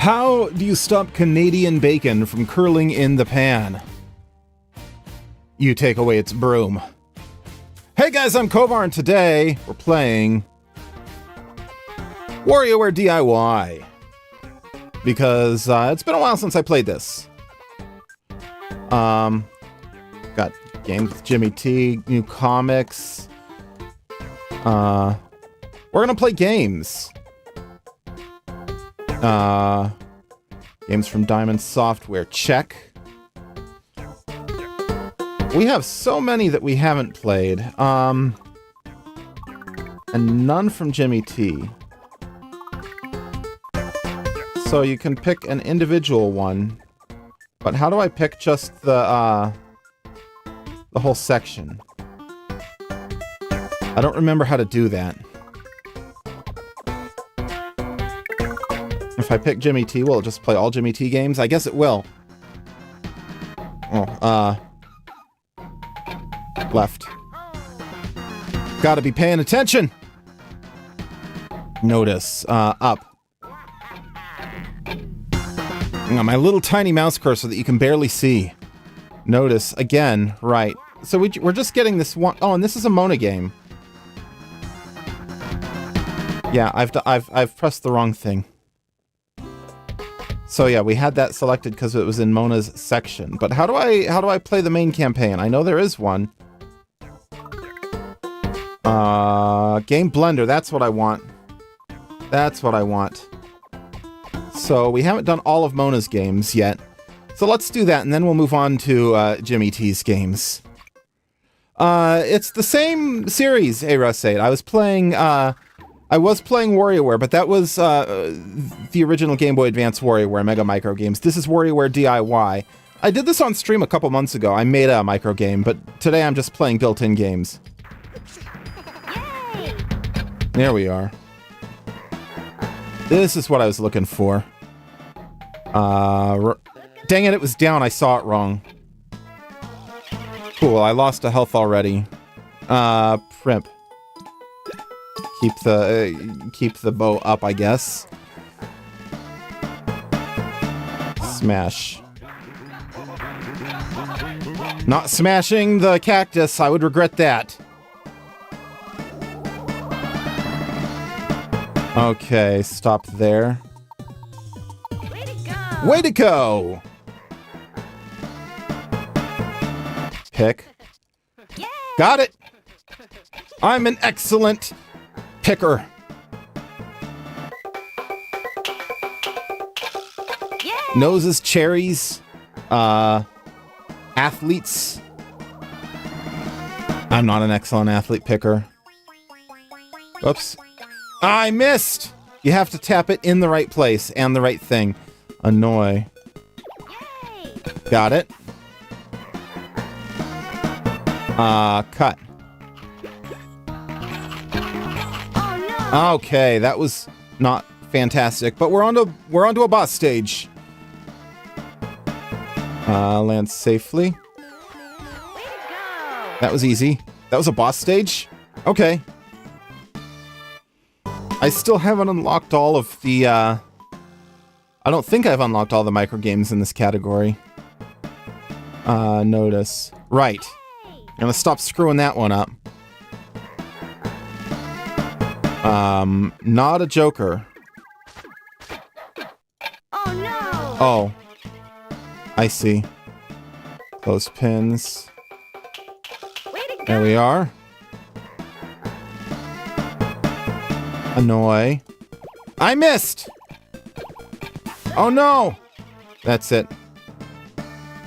How do you stop Canadian bacon from curling in the pan? You take away its broom. Hey guys, I'm Kovar, and today we're playing WarioWare DIY. Because it's been a while since I played this. Got games with Jimmy T, new comics. We're gonna play games. Games from Diamond Software. Check. We have so many that we haven't played. And none from Jimmy T. So you can pick an individual one. But how do I pick just the whole section? I don't remember how to do that. If I pick Jimmy T, will it just play all Jimmy T games? I guess it will. Oh, left. Gotta be paying attention! Notice, up. My little tiny mouse cursor that you can barely see. Notice, again, right. So we're just getting this one. Oh, and this is a Mona game. Yeah, I've pressed the wrong thing. So yeah, we had that selected because it was in Mona's section. But how do I play the main campaign? I know there is one. Game Blender, that's what I want. That's what I want. So we haven't done all of Mona's games yet. So let's do that, and then we'll move on to Jimmy T's games. It's the same series, hey Russ8. I was playing WarioWare, but that was the original Game Boy Advance WarioWare Mega Micro Games. This is WarioWare DIY. I did this on stream a couple months ago. I made a micro game, but today I'm just playing built-in games. Yay! There we are. This is what I was looking for. Dang it, it was down. I saw it wrong. Cool, I lost a health already. Primp. Keep the bow up, I guess. Smash. Not smashing the cactus, I would regret that. Okay, stop there. Way to go! Way to go! Pick. Yay! Got it! I'm an excellent picker. Yay! Noses, cherries, athletes. I'm not an excellent athlete picker. Oops. I missed! You have to tap it in the right place and the right thing. Annoy. Yay! Got it. Cut. Oh, no. Okay, that was not fantastic, but we're onto a boss stage. Land safely. Way to go. That was easy. That was a boss stage? Okay. I still haven't unlocked all of the, I don't think I've unlocked all the micro games in this category. Notice. Right. I'm gonna stop screwing that one up. Not a joker. Oh no! Oh. I see. Clothespins. There we are. Annoy. I missed! Oh no! That's it.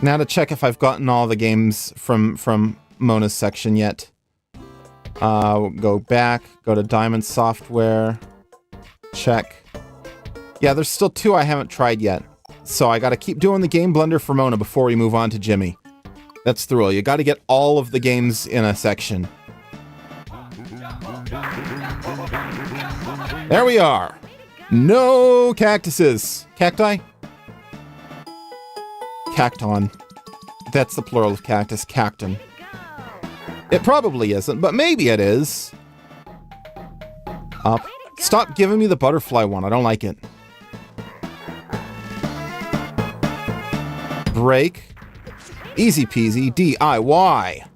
Now to check if I've gotten all the games from Mona's section yet. We'll go back, go to Diamond Software. Check. Yeah, there's still two I haven't tried yet. So I gotta keep doing the Game Blender for Mona before we move on to Jimmy. That's the rule. You gotta get all of the games in a section. There we are. No cactuses. Cacti? Cacton. That's the plural of cactus. Cacton. It probably isn't, but maybe it is. Up. Stop giving me the butterfly one. I don't like it. Break. Easy peasy. DIY.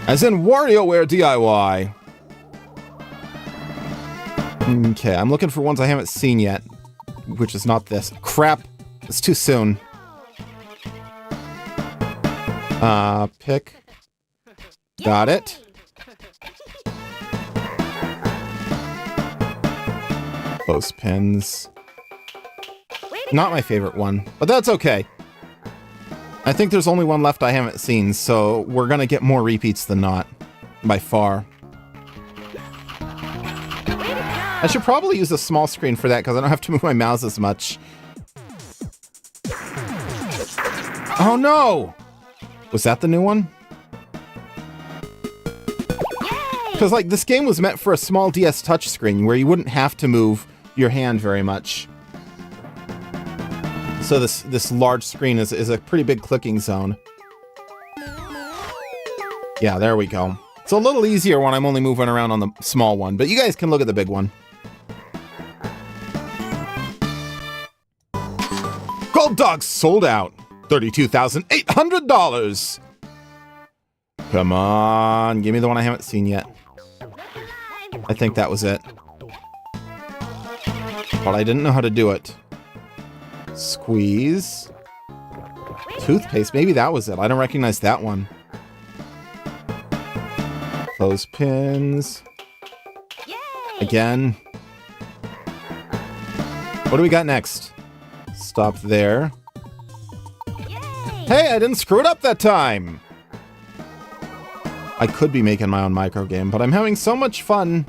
As in WarioWare DIY. Okay, I'm looking for ones I haven't seen yet, which is not this. Crap. It's too soon. Pick. Got it. Clothespins. Not my favorite one, but that's okay. I think there's only one left I haven't seen, so we're gonna get more repeats than not. By far. I should probably use a small screen for that, because I don't have to move my mouse as much. Oh no! Was that the new one? Because, like, this game was meant for a small DS touchscreen, where you wouldn't have to move your hand very much. So this large screen is a pretty big clicking zone. Yeah, there we go. It's a little easier when I'm only moving around on the small one, but you guys can look at the big one. Gold Dogs sold out. $32,800. Come on, give me the one I haven't seen yet. I think that was it. But I didn't know how to do it. Squeeze. Toothpaste, maybe that was it. I don't recognize that one. Clothespins. Again. What do we got next? Stop there. Hey, I didn't screw it up that time! I could be making my own microgame, but I'm having so much fun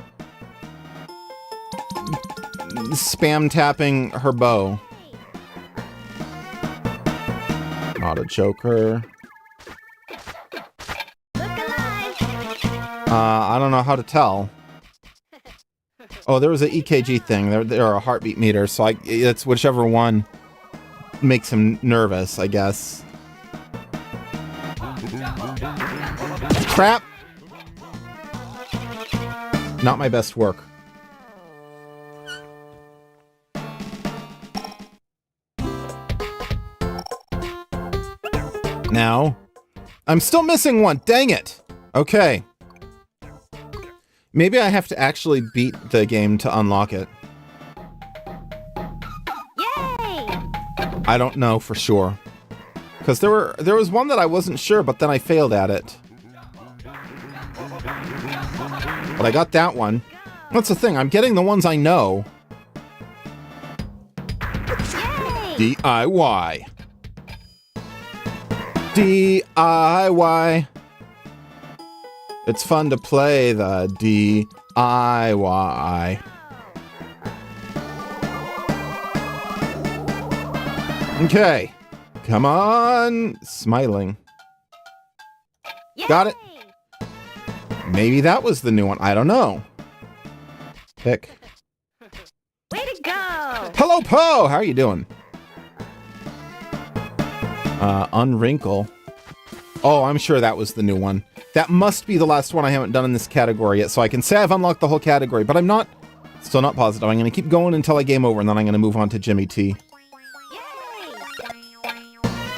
spam tapping her bow. Not a joker. I don't know how to tell. Oh, there was an EKG thing. There are a heartbeat meter, so it's whichever one makes him nervous, I guess. Crap! Not my best work. Now, I'm still missing one. Dang it! Okay. Maybe I have to actually beat the game to unlock it. Yay! I don't know for sure. Because there was one that I wasn't sure, but then I failed at it. But I got that one. That's the thing, I'm getting the ones I know. Yay! DIY. DIY. It's fun to play the DIY. Okay. Come on. Smiling. Yay! Got it. Maybe that was the new one. I don't know. Pick. Way to go. Hello, Po. How are you doing? Unwrinkle. Oh, I'm sure that was the new one. That must be the last one I haven't done in this category yet, so I can say I've unlocked the whole category, but I'm still not positive. I'm going to keep going until I game over, and then I'm going to move on to Jimmy T. Yay!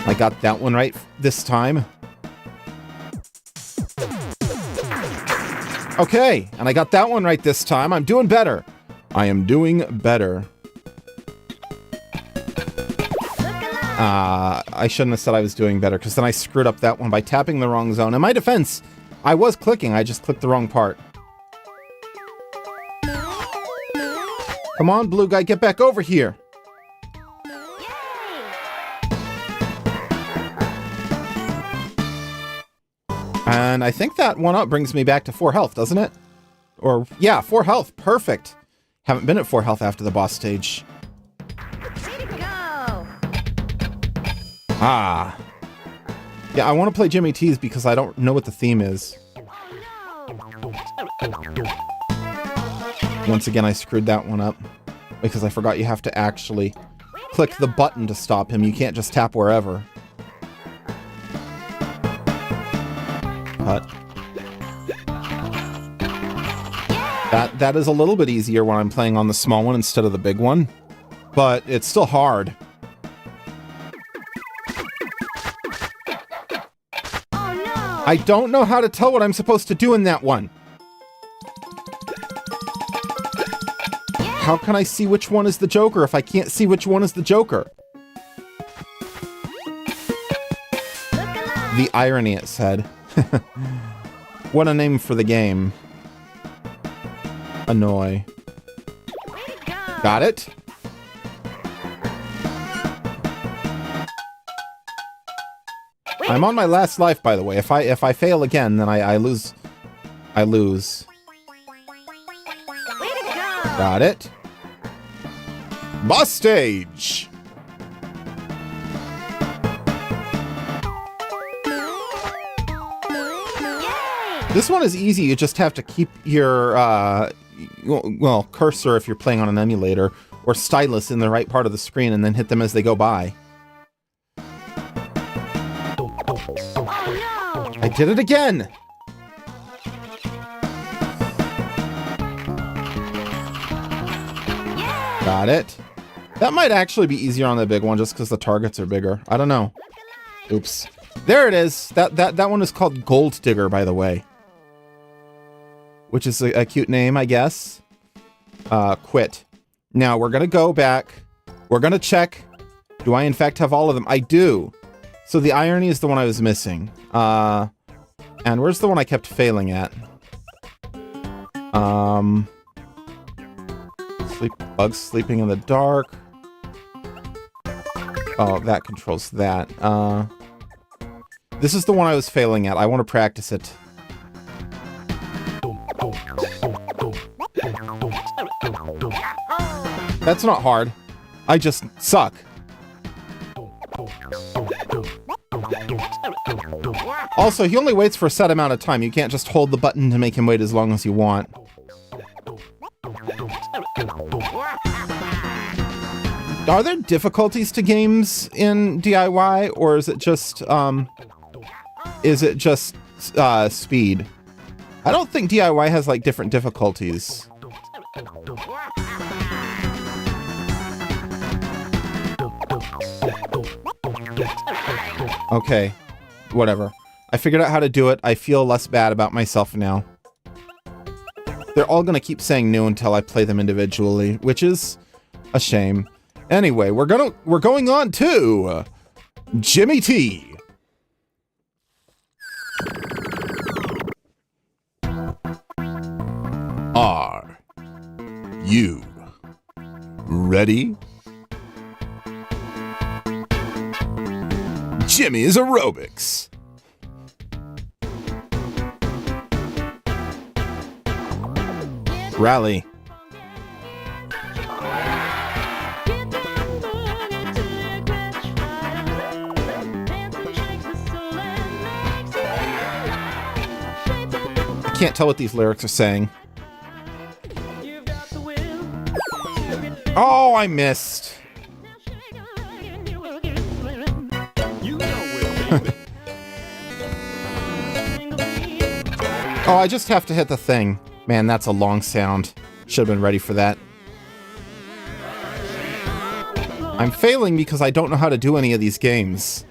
I got that one right this time. Okay, and I got that one right this time. I'm doing better. I am doing better. I shouldn't have said I was doing better, because then I screwed up that one by tapping the wrong zone. In my defense, I was clicking, I just clicked the wrong part. Come on, blue guy, get back over here. And I think that one up brings me back to 4 health, doesn't it? Or, yeah, 4 health, perfect. Haven't been at 4 health after the boss stage. Ah. Yeah, I want to play Jimmy T's because I don't know what the theme is. Once again, I screwed that one up. Because I forgot you have to actually click the button to stop him. You can't just tap wherever. Cut. That is a little bit easier when I'm playing on the small one instead of the big one. But it's still hard. I don't know how to tell what I'm supposed to do in that one. How can I see which one is the Joker if I can't see which one is the Joker? The irony, it said. What a name for the game. Annoy. Got it? I'm on my last life, by the way. If I fail again, then I lose. I lose. Got it. Boss stage. This one is easy. You just have to keep your well, cursor if you're playing on an emulator, or stylus in the right part of the screen, and then hit them as they go by. I did it again! Got it. That might actually be easier on the big one, just because the targets are bigger. I don't know. Oops. There it is! That one is called Gold Digger, by the way. Which is a cute name, I guess. Quit. Now, we're gonna go back. We're gonna check. Do I, in fact, have all of them? I do. So the irony is the one I was missing. And where's the one I kept failing at? Bugs sleeping in the dark. Oh, that controls that. This is the one I was failing at. I want to practice it. That's not hard. I just suck. Also, he only waits for a set amount of time. You can't just hold the button to make him wait as long as you want. Are there difficulties to games in DIY, or is it just speed? I don't think DIY has like different difficulties. Okay, whatever. I figured out how to do it. I feel less bad about myself now. They're all gonna keep saying no until I play them individually, which is a shame. Anyway, we're going on to Jimmy T. Are you ready? Jimmy's Aerobics. Rally. I can't tell what these lyrics are saying. Oh, I missed. Oh, I just have to hit the thing. Man, that's a long sound. Should have been ready for that. I'm failing because I don't know how to do any of these games.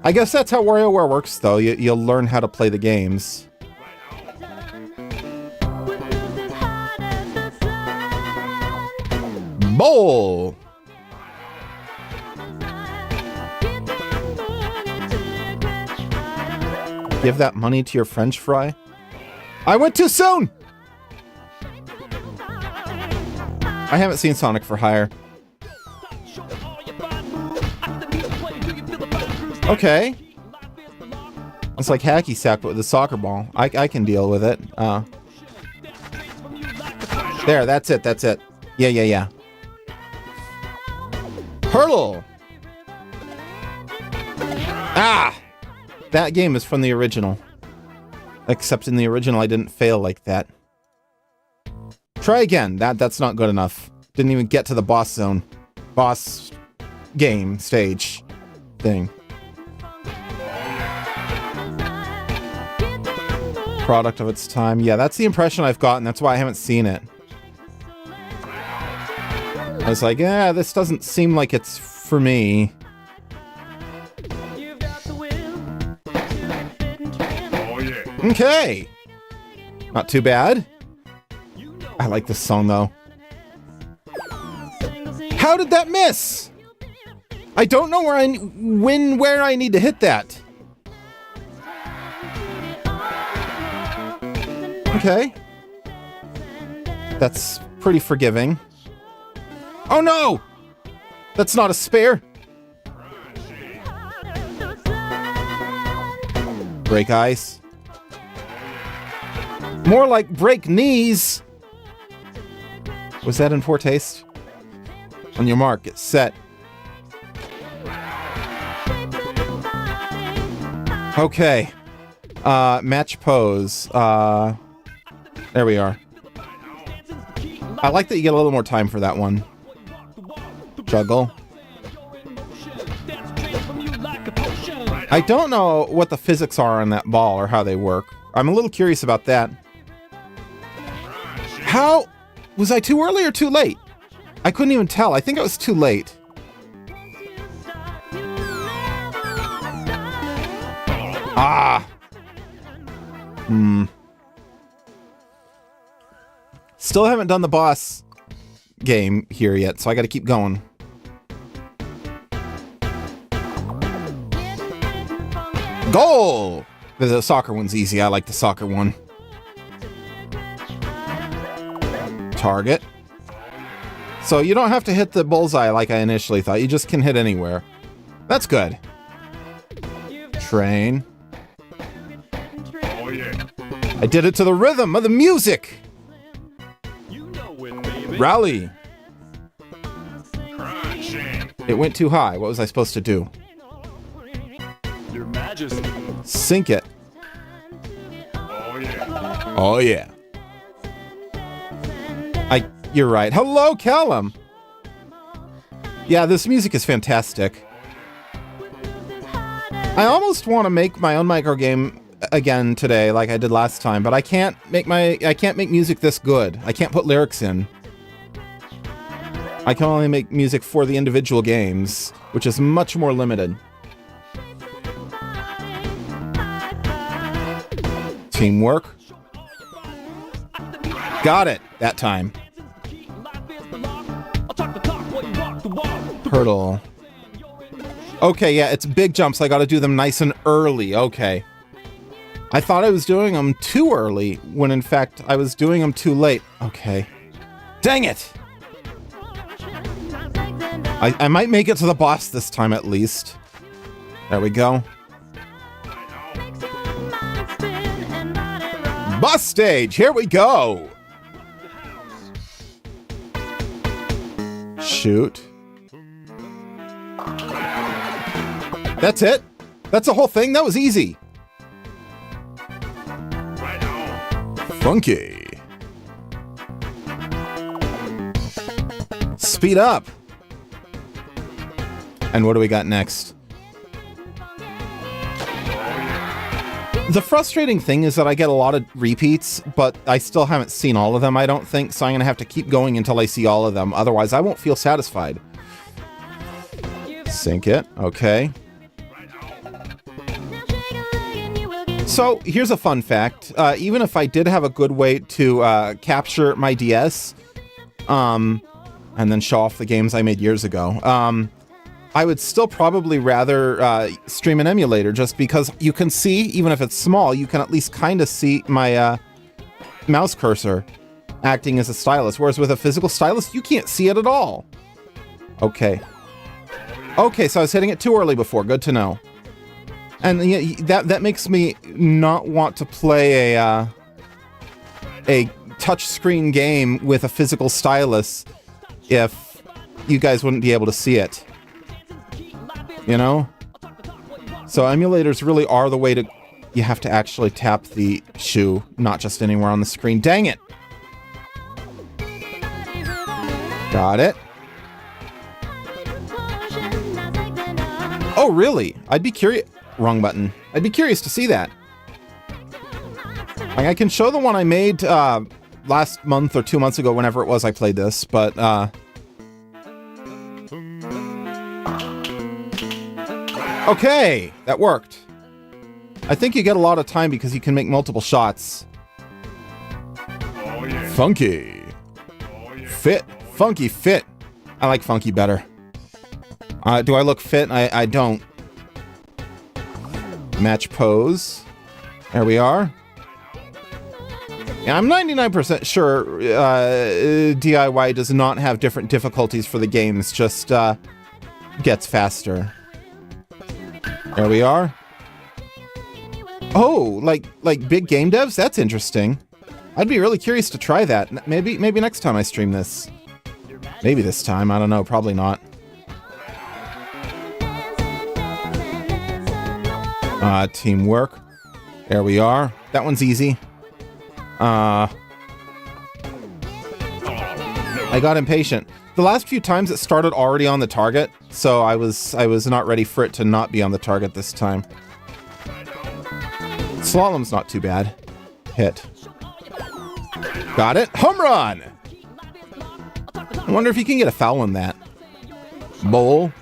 I guess that's how WarioWare works, though. You'll learn how to play the games. Bowl! Give that money to your French fry? I went too soon! I haven't seen Sonic for Hire. Okay. It's like hacky sack, but with a soccer ball. I can deal with it. There, that's it, that's it. Yeah. Hurtle! Ah! That game is from the original. Except in the original, I didn't fail like that. Try again. That's not good enough. Didn't even get to the boss zone. Boss game stage thing. Product of its time. Yeah, that's the impression I've gotten. That's why I haven't seen it. I was like, yeah, this doesn't seem like it's for me. Okay. Not too bad. I like this song, though. How did that miss? I don't know where I need to hit that. Okay. That's pretty forgiving. Oh no! That's not a spare. Break ice. More like break knees. Was that in poor taste? On your mark, get set. Okay. Match pose. There we are. I like that you get a little more time for that one. Juggle. I don't know what the physics are on that ball or how they work. I'm a little curious about that. How? Was I too early or too late? I couldn't even tell. I think I was too late. Ah! Still haven't done the boss game here yet, so I gotta keep going. Goal! The soccer one's easy. I like the soccer one. Target. So you don't have to hit the bullseye like I initially thought. You just can hit anywhere. That's good. Train. I did it to the rhythm of the music. Rally. It went too high. What was I supposed to do? Your Majesty. Sink it. Oh yeah. Oh yeah. You're right. Hello, Callum. Yeah, this music is fantastic. I almost want to make my own microgame again today, like I did last time, but I can't make music this good. I can't put lyrics in. I can only make music for the individual games, which is much more limited. Teamwork. Got it that time. Hurdle. Okay, yeah, it's big jumps. I gotta do them nice and early. Okay. I thought I was doing them too early, when in fact I was doing them too late. Okay. Dang it! I might make it to the boss this time at least. There we go. Boss stage! Here we go! Shoot. That's it? That's the whole thing? That was easy. Funky. Speed up. And what do we got next? The frustrating thing is that I get a lot of repeats, but I still haven't seen all of them, I don't think, so I'm going to have to keep going until I see all of them. Otherwise, I won't feel satisfied. Sink it. Okay. So, here's a fun fact. Even if I did have a good way to capture my DS, and then show off the games I made years ago, I would still probably rather stream an emulator, just because you can see, even if it's small, you can at least kind of see my mouse cursor acting as a stylus, whereas with a physical stylus, you can't see it at all. Okay. Okay, so I was hitting it too early before. Good to know. And yeah, that makes me not want to play a touchscreen game with a physical stylus if you guys wouldn't be able to see it. You know? So emulators really are the way to... You have to actually tap the shoe, not just anywhere on the screen. Dang it! Got it. Oh, really? I'd be curious... Wrong button. I'd be curious to see that. Like, I can show the one I made last month or 2 months ago, whenever it was I played this, but... Okay, that worked. I think you get a lot of time because you can make multiple shots. Oh yeah. Funky. Oh yeah. Fit. Funky fit. I like funky better. Do I look fit? I don't. Match pose. There we are. Yeah, I'm 99% sure DIY does not have different difficulties for the games, just gets faster. There we are. Oh, like big game devs? That's interesting. I'd be really curious to try that. Maybe next time I stream this. Maybe this time, I don't know, probably not. Teamwork. There we are. That one's easy. I got impatient. The last few times it started already on the target, so I was not ready for it to not be on the target this time. Slalom's not too bad. Hit. Got it. Home run! I wonder if you can get a foul in that. Bowl.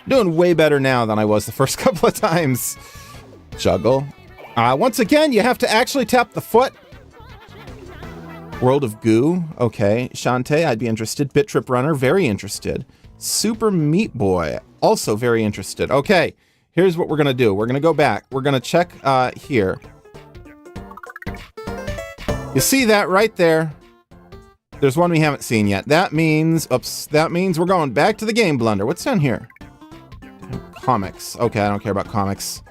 Doing way better now than I was the first couple of times. Juggle. Once again, you have to actually tap the foot. World of Goo. Okay. Shantae, I'd be interested. Bit Trip Runner, very interested. Super Meat Boy, also very interested. Okay, here's what we're going to do. We're going to go back. We're going to check here. You see that right there? There's one we haven't seen yet. That means, oops, that means we're going back to the Game Blender. What's down here? Comics. Okay, I don't care about comics.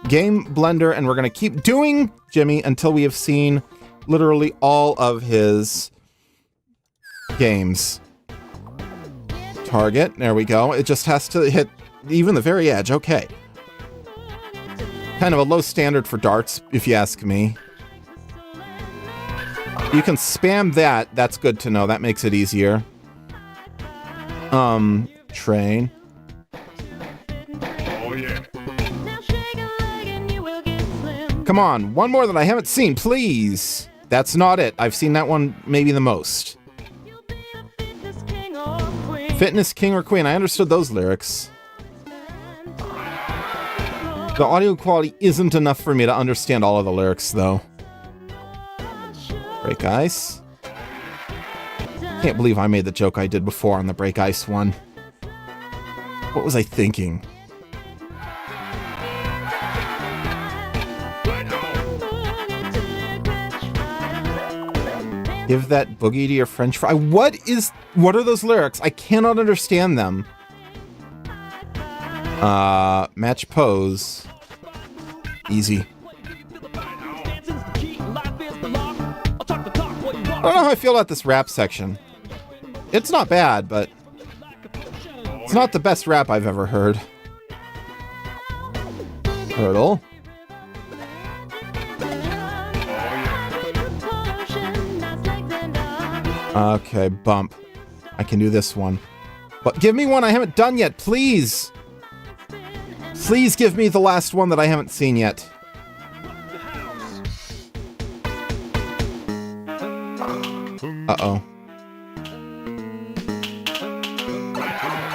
Game Blender, and we're going to keep doing Jimmy until we have seen literally all of his games. Target, there we go. It just has to hit even the very edge. Okay. Kind of a low standard for darts, if you ask me. You can spam that. That's good to know. That makes it easier. Train. Oh yeah. Come on, one more that I haven't seen, please. That's not it. I've seen that one maybe the most. Fitness King or Queen. I understood those lyrics. The audio quality isn't enough for me to understand all of the lyrics, though. Break ice. Can't believe I made the joke I did before on the break ice one. What was I thinking? Give that boogie to your french fry. What are those lyrics? I cannot understand them. Match pose. Easy. I don't know how I feel about this rap section. It's not bad, but it's not the best rap I've ever heard. Hurdle. Okay, bump. I can do this one. But give me one I haven't done yet, please! Please give me the last one that I haven't seen yet. Uh-oh.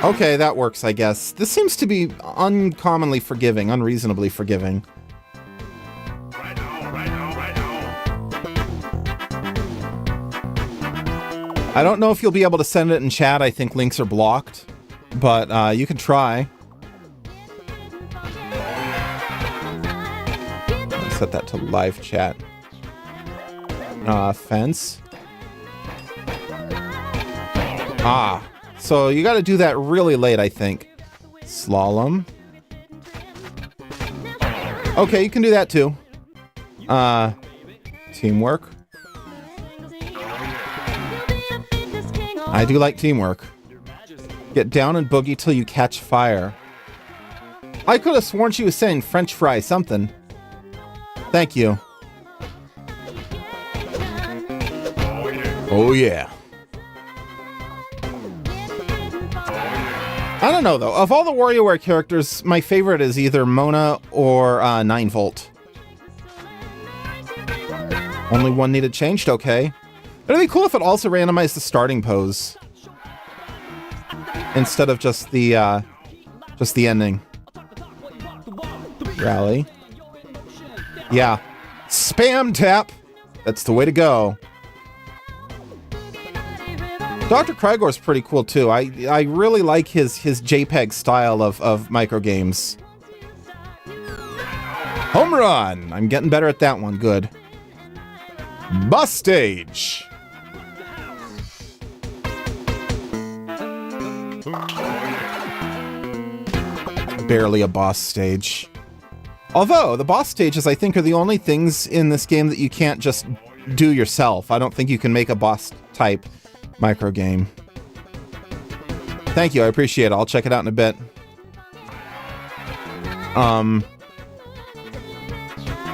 Okay, that works, I guess. This seems to be uncommonly forgiving, unreasonably forgiving. I don't know if you'll be able to send it in chat. I think links are blocked, but you can try. Set that to live chat. Fence. So you got to do that really late, I think. Slalom. Okay, you can do that too. Teamwork. I do like teamwork. Get down and boogie till you catch fire. I could have sworn she was saying French fry something. Thank you. Oh yeah. I don't know though. Of all the WarioWare characters, my favorite is either Mona or 9-Volt. Only one needed changed? Okay. It'd be cool if it also randomized the starting pose instead of just the ending. Rally. Yeah. Spam tap. That's the way to go. Dr. Krygor's pretty cool too. I really like his JPEG style of microgames. Home run! I'm getting better at that one. Good. Boss stage. Barely a boss stage. Although, the boss stages, I think, are the only things in this game that you can't just do yourself. I don't think you can make a boss-type microgame. Thank you, I appreciate it. I'll check it out in a bit.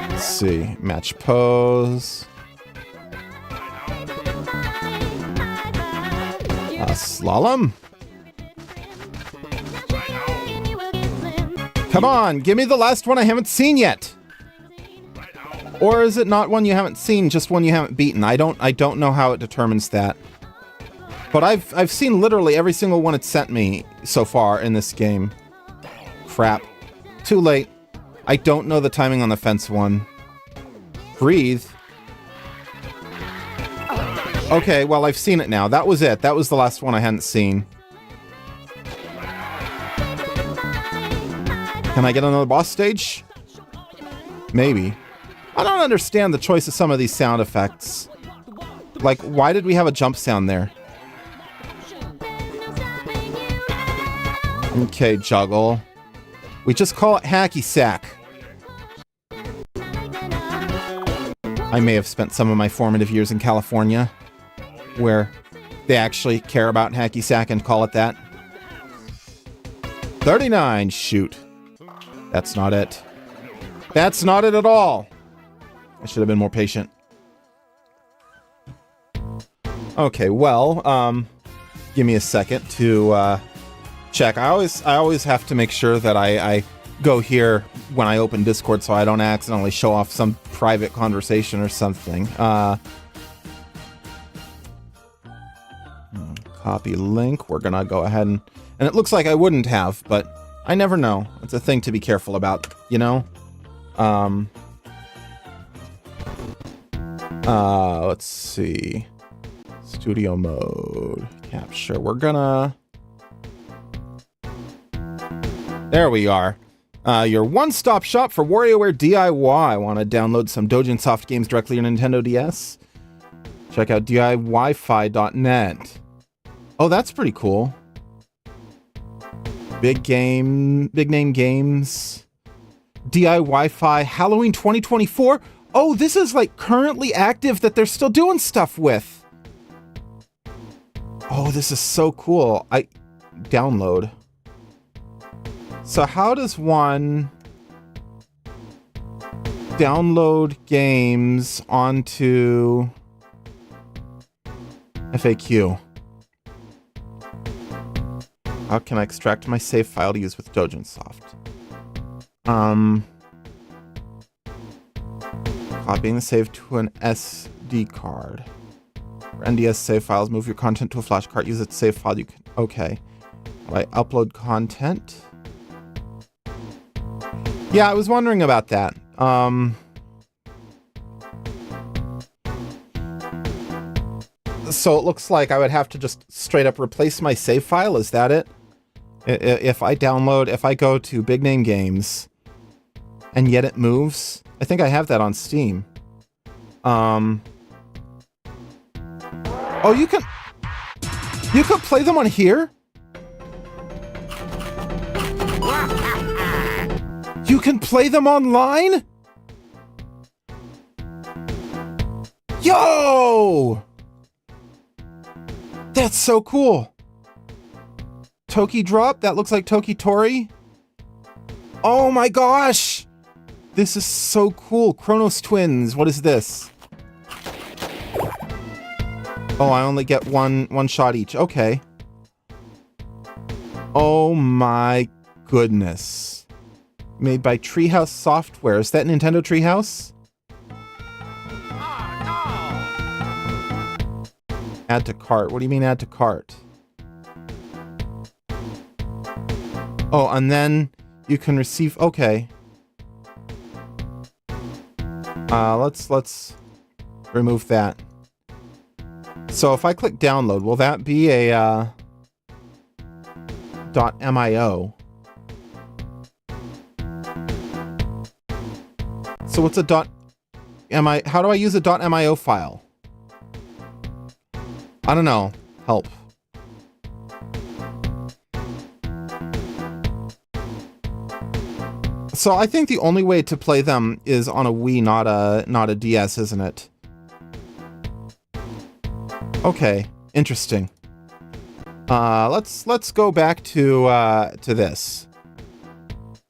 Let's see. Match pose. Slalom. Come on, give me the last one I haven't seen yet. Or is it not one you haven't seen, just one you haven't beaten? I don't know how it determines that. But I've seen literally every single one it's sent me so far in this game. Crap. Too late. I don't know the timing on the fence one. Breathe. Okay, well, I've seen it now. That was it. That was the last one I hadn't seen. Can I get another boss stage? Maybe. I don't understand the choice of some of these sound effects. Like, why did we have a jump sound there? Okay, juggle. We just call it hacky sack. I may have spent some of my formative years in California, where they actually care about hacky sack and call it that. 39, shoot. That's not it. That's not it at all. I should have been more patient. Okay, well, give me a second to check. I always have to make sure that I go here when I open Discord so I don't accidentally show off some private conversation or something. Copy link. We're gonna go ahead and it looks like I wouldn't have, but I never know. It's a thing to be careful about, you know? Let's see. Studio mode. Capture. We're gonna... There we are. Your one-stop shop for WarioWare DIY. Want to download some Dojin Soft games directly on Nintendo DS? Check out DIYfi.net. Oh, that's pretty cool. Big name games. DIY-fi Halloween 2024. Oh, this is like currently active that they're still doing stuff with. Oh, this is so cool. I download. So how does one download games onto FAQ? How can I extract my save file to use with Dojin Soft? Copying the save to an SD card. For NDS save files, move your content to a flash card. Use its save file. You can. Okay. How do I upload content? Yeah, I was wondering about that. So it looks like I would have to just straight up replace my save file. Is that it? If I go to Big Name Games, and yet it moves. I think I have that on Steam. Oh, you can play them on here? You can play them online? Yo! That's so cool. Toki Drop? That looks like Toki Tori. Oh my gosh! This is so cool. Chronos Twins. What is this? Oh, I only get one shot each. Okay. Oh my goodness. Made by Treehouse Software. Is that Nintendo Treehouse? Add to cart. What do you mean add to cart? Oh, and then you can receive... Okay. Let's remove that. So if I click download, will that be a .mio? So what's a how do I use a .mio file? I don't know. Help. So I think the only way to play them is on a Wii, not a DS, isn't it? Okay, interesting. Let's go back to this.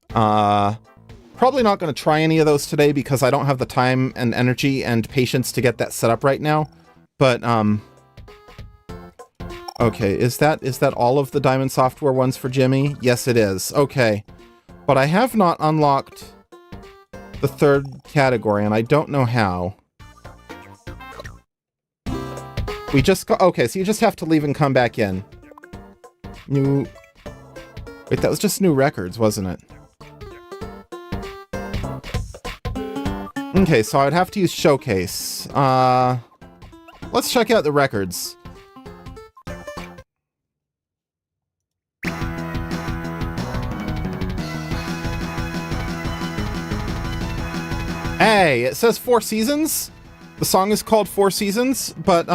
Probably not going to try any of those today because I don't have the time and energy and patience to get that set up right now. But okay, is that all of the Diamond Software ones for Jimmy? Yes, it is. Okay. But I have not unlocked the third category, and I don't know how. We just go... Okay, so you just have to leave and come back in. New... Wait, that was just new records, wasn't it? Okay, so I'd have to use Showcase. Let's check out the records. Hey, it says 4 Seasons. The song is called 4 Seasons, but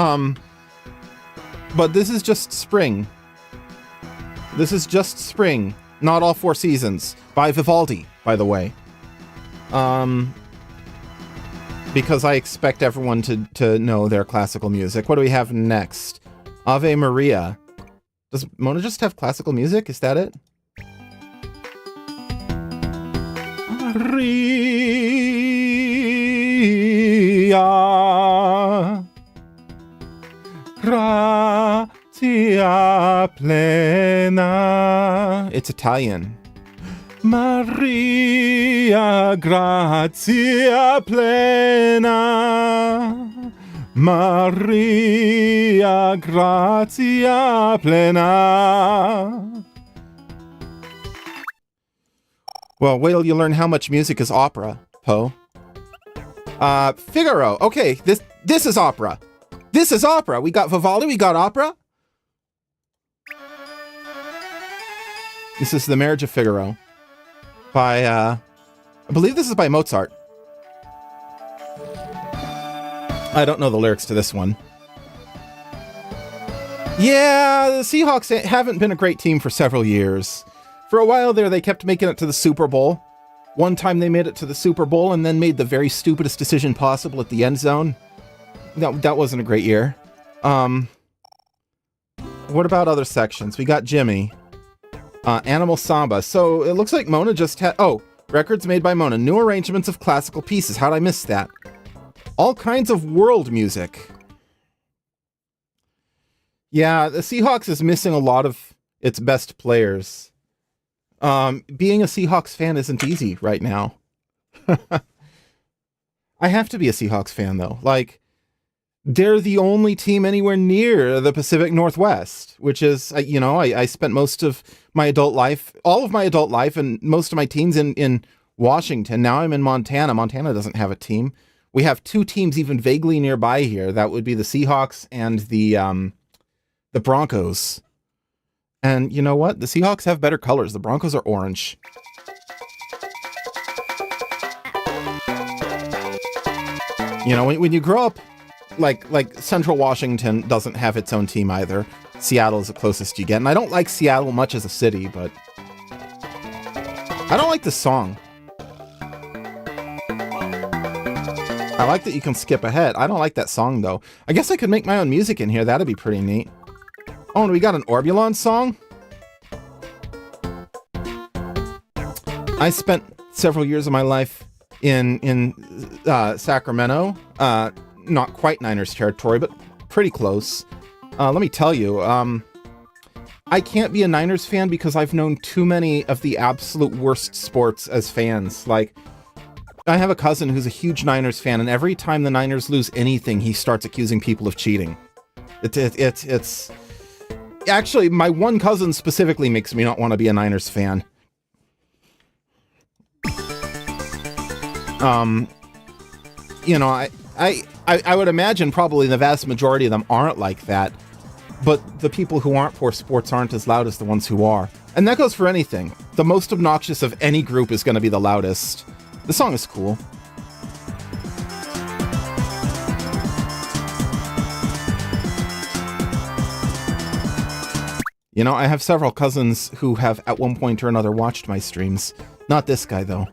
this is just spring. This is just spring, not all 4 seasons. By Vivaldi, by the way. Because I expect everyone to know their classical music. What do we have next? Ave Maria. Does Mona just have classical music? Is that it? Maria, gratia plena. It's Italian. Maria, gratia plena. Maria, gratia plena. Well, wait till you learn how much music is opera, Poe. Figaro. Okay, this is opera. This is opera. We got Vivaldi, we got opera. This is The Marriage of Figaro by, I believe this is by Mozart. I don't know the lyrics to this one. Yeah, the Seahawks haven't been a great team for several years. For a while there, they kept making it to the Super Bowl. One time they made it to the Super Bowl and then made the very stupidest decision possible at the end zone. That wasn't a great year. What about other sections? We got Jimmy. Animal Samba. So it looks like Mona just had... Oh, records made by Mona. New arrangements of classical pieces. How'd I miss that? All kinds of world music. Yeah, the Seahawks is missing a lot of its best players. Being a Seahawks fan isn't easy right now. I have to be a Seahawks fan, though. Like, they're the only team anywhere near the Pacific Northwest, which is, I spent most of my adult life, all of my adult life, and most of my teens in Washington. Now I'm in Montana. Montana doesn't have a team. We have 2 teams even vaguely nearby here. That would be the Seahawks and the Broncos. And you know what? The Seahawks have better colors. The Broncos are orange. You know, when you grow up, like Central Washington doesn't have its own team either. Seattle is the closest you get. And I don't like Seattle much as a city, but I don't like this song. I like that you can skip ahead. I don't like that song, though. I guess I could make my own music in here. That'd be pretty neat. Oh, and we got an Orbulon song? I spent several years of my life in Sacramento. Not quite Niners territory, but pretty close. Let me tell you, I can't be a Niners fan because I've known too many of the absolute worst sports as fans. Like, I have a cousin who's a huge Niners fan, and every time the Niners lose anything, he starts accusing people of cheating. It's actually, my one cousin specifically makes me not want to be a Niners fan. you know, I would imagine probably the vast majority of them aren't like that, but the people who aren't for sports aren't as loud as the ones who are. And that goes for anything. The most obnoxious of any group is going to be the loudest. The song is cool. You know, I have several cousins who have at one point or another watched my streams. Not this guy, though.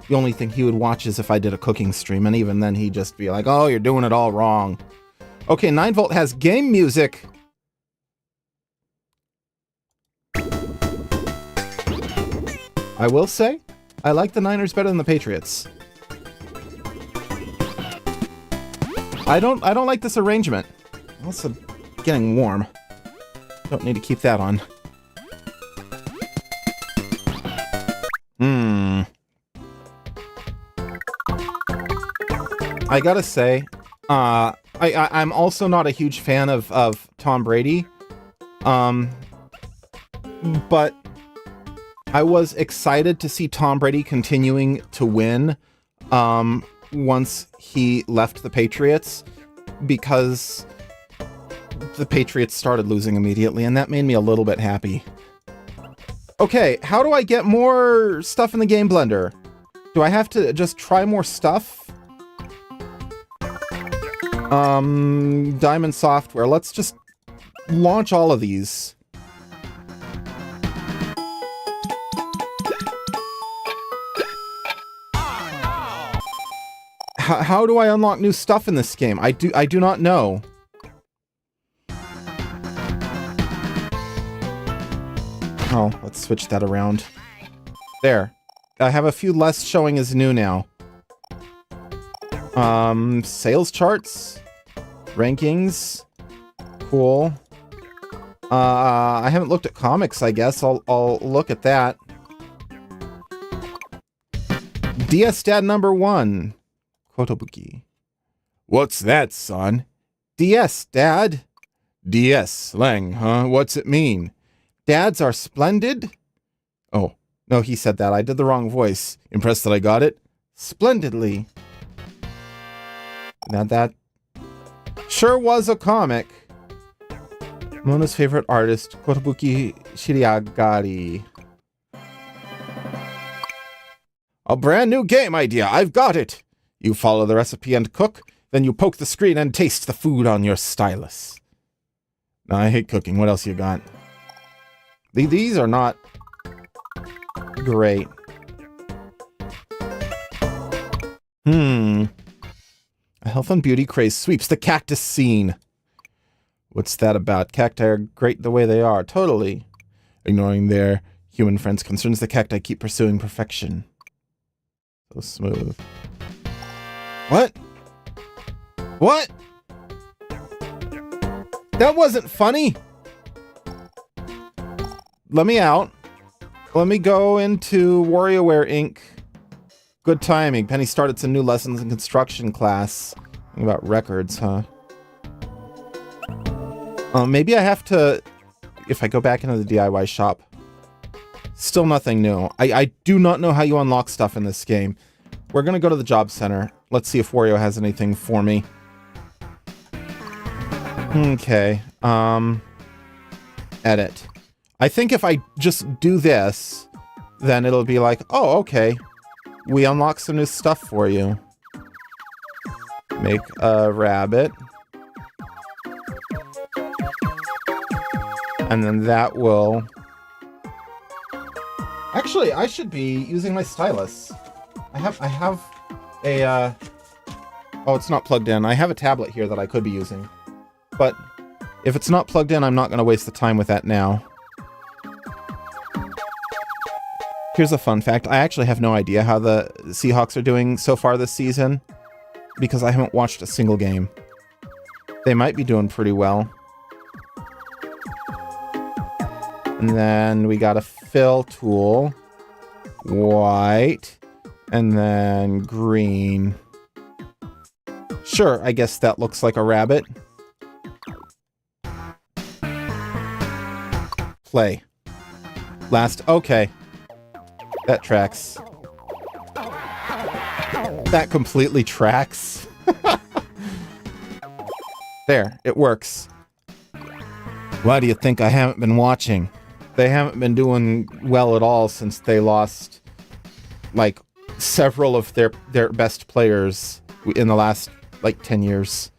The only thing he would watch is if I did a cooking stream, and even then he'd just be like, oh, you're doing it all wrong. Okay, 9volt has game music. I will say, I like the Niners better than the Patriots. I don't like this arrangement. Also getting warm. Don't need to keep that on. I gotta say, I'm also not a huge fan of Tom Brady. But I was excited to see Tom Brady continuing to win once he left the Patriots, because the Patriots started losing immediately, and that made me a little bit happy. Okay, how do I get more stuff in the Game Blender? Do I have to just try more stuff? Diamond Software. Let's just launch all of these. How do I unlock new stuff in this game? I do not know. Oh, let's switch that around. There. I have a few less showing as new now. Sales charts, rankings, cool. I haven't looked at comics, I guess. I'll look at that. DS Dad number 1. Kotobuki. What's that, son? DS, Dad. DS slang, huh? What's it mean? Dads are splendid? Oh, no, he said that. I did the wrong voice. Impressed that I got it? Splendidly. Now that sure was a comic. Mona's favorite artist, Kotobuki Shiriagari. A brand new game idea. I've got it. You follow the recipe and cook, then you poke the screen and taste the food on your stylus. Now, I hate cooking. What else you got? These are not great. A health and beauty craze sweeps the cactus scene. What's that about? Cacti are great the way they are. Totally. Ignoring their human friends' concerns, the cacti keep pursuing perfection. So smooth. What? What? That wasn't funny. Let me out. Let me go into WarioWare Inc. Good timing. Penny started some new lessons in construction class. Think about records, huh? Maybe I have to... If I go back into the DIY shop. Still nothing new. I do not know how you unlock stuff in this game. We're gonna go to the job center. Let's see if Wario has anything for me. Okay. Edit. I think if I just do this, then it'll be like, oh, okay. We unlock some new stuff for you. Make a rabbit. And then that will... Actually, I should be using my stylus. I have a, Oh, it's not plugged in. I have a tablet here that I could be using. But if it's not plugged in, I'm not going to waste the time with that now. Here's a fun fact. I actually have no idea how the Seahawks are doing so far this season, because I haven't watched a single game. They might be doing pretty well. And then we got a fill tool. White. And then green. Sure, I guess that looks like a rabbit. Play. Last. Okay. That tracks. That completely tracks. There, it works. Why do you think I haven't been watching? They haven't been doing well at all since they lost, like, several of their best players in the last, like, 10 years.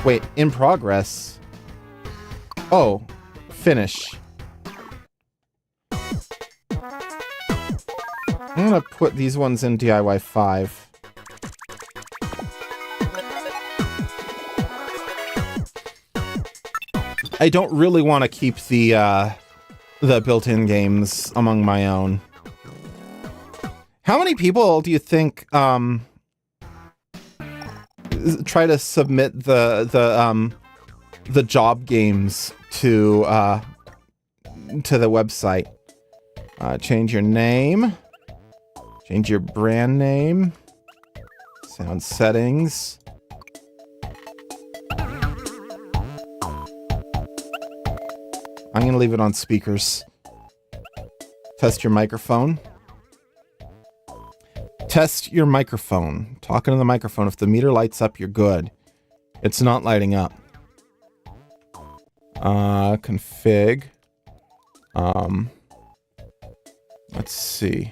Wait, in progress? Oh, finish. I'm gonna put these ones in DIY 5. I don't really want to keep the built-in games among my own. How many people do you think try to submit the job games to the website? Change your name. Change your brand name. Sound settings. I'm going to leave it on speakers. Test your microphone. Test your microphone. Talking to the microphone. If the meter lights up, you're good. It's not lighting up. Config. Let's see.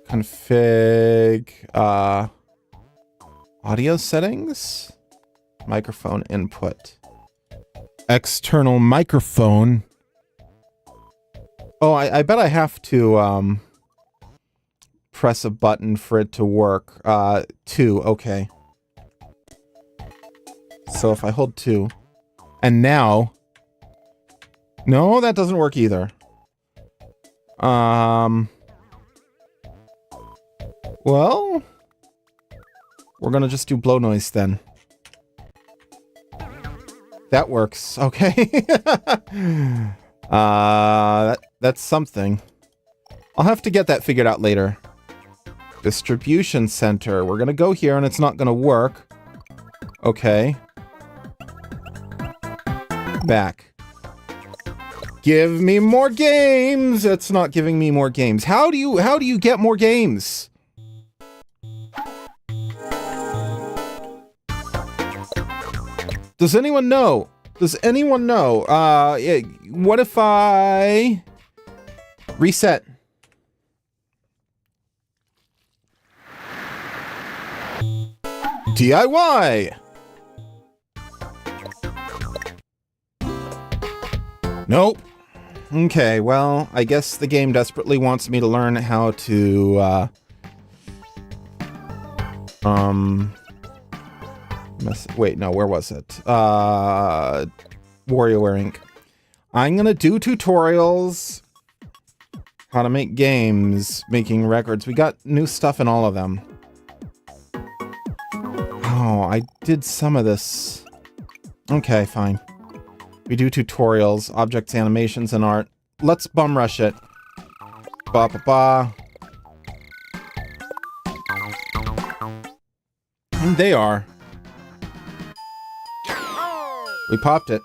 Config. Audio settings. Microphone input. External microphone. Oh, I bet I have to press a button for it to work. 2, okay. So if I hold 2, and now, no, that doesn't work either. Well, we're gonna just do blow noise then. That works, okay. That's something. I'll have to get that figured out later. Distribution center. We're gonna go here and it's not gonna work. Okay. Back. Give me more games! It's not giving me more games. How do you get more games? Does anyone know? Does anyone know? What if I reset? DIY! Nope. Okay, well, I guess the game desperately wants me to learn how to, wait, no, where was it? WarioWare Inc. I'm gonna do tutorials. How to make games, making records. We got new stuff in all of them. Oh, I did some of this. Okay, fine. We do tutorials, objects, animations, and art. Let's bum rush it. Ba ba ba. And they are. We popped it.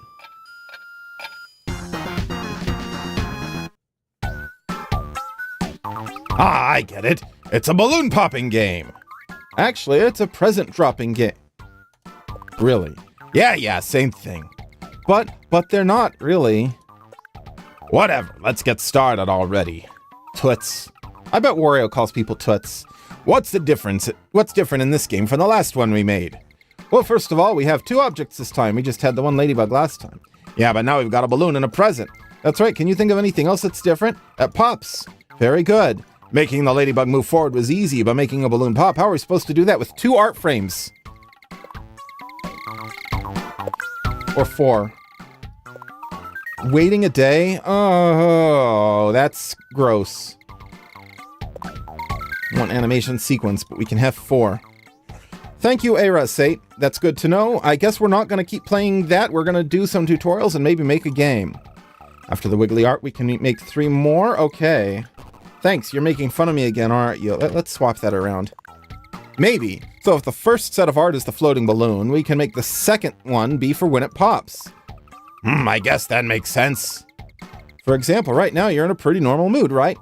Ah, I get it. It's a balloon popping game. Actually, it's a present dropping game. Really? Yeah, same thing. But they're not really. Whatever, let's get started already. Toots. I bet Wario calls people toots. What's the difference? What's different in this game from the last one we made? Well, first of all, we have 2 objects this time. We just had the one ladybug last time. Yeah, but now we've got a balloon and a present. That's right, can you think of anything else that's different? It pops. Very good. Making the ladybug move forward was easy, but making a balloon pop, how are we supposed to do that with 2 art frames? Or 4. Waiting a day? Oh, that's gross. One animation sequence, but we can have 4. Thank you, Arasate. That's good to know. I guess we're not going to keep playing that. We're going to do some tutorials and maybe make a game. After the wiggly art, we can make 3 more? Okay. Thanks, you're making fun of me again, aren't you? Let's swap that around. Maybe. So if the first set of art is the floating balloon, we can make the second one be for when it pops. I guess that makes sense. For example, right now you're in a pretty normal mood, right?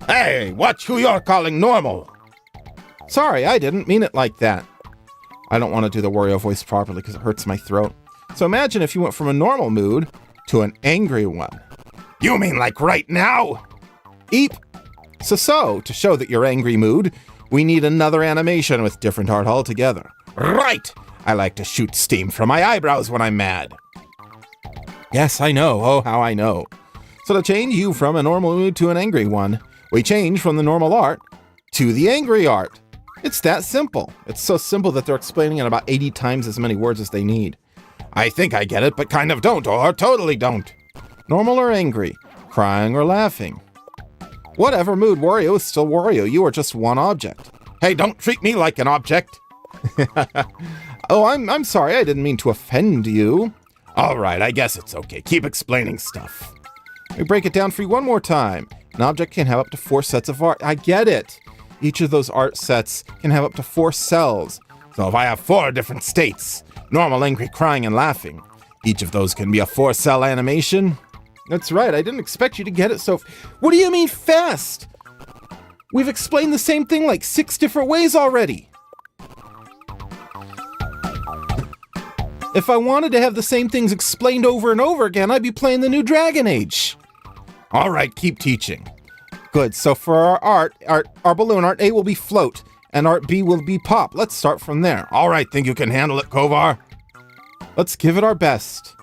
Hey, watch who you're calling normal. Sorry, I didn't mean it like that. I don't want to do the Wario voice properly because it hurts my throat. So imagine if you went from a normal mood to an angry one. You mean like right now? Eep. So, to show that you're angry mood, we need another animation with different art altogether. Right! I like to shoot steam from my eyebrows when I'm mad. Yes, I know. Oh, how I know. So to change you from a normal mood to an angry one, we change from the normal art to the angry art. It's that simple. It's so simple that they're explaining it about 80 times as many words as they need. I think I get it, but kind of don't, or totally don't. Normal or angry, crying or laughing. Whatever mood Wario is still Wario. You are just one object. Hey, don't treat me like an object. Oh, I'm sorry. I didn't mean to offend you. All right, I guess it's okay. Keep explaining stuff. Let me break it down for you one more time. An object can have up to 4 sets of art. I get it. Each of those art sets can have up to 4 cells. So if I have 4 different states, normal, angry, crying, and laughing, each of those can be a 4-cell animation. That's right. I didn't expect you to get it so... What do you mean fast? We've explained the same thing like 6 different ways already. If I wanted to have the same things explained over and over again, I'd be playing the new Dragon Age. All right, keep teaching. Good, so for our our balloon, art A will be float, and art B will be pop. Let's start from there. All right, think you can handle it, Kovar? Let's give it our best.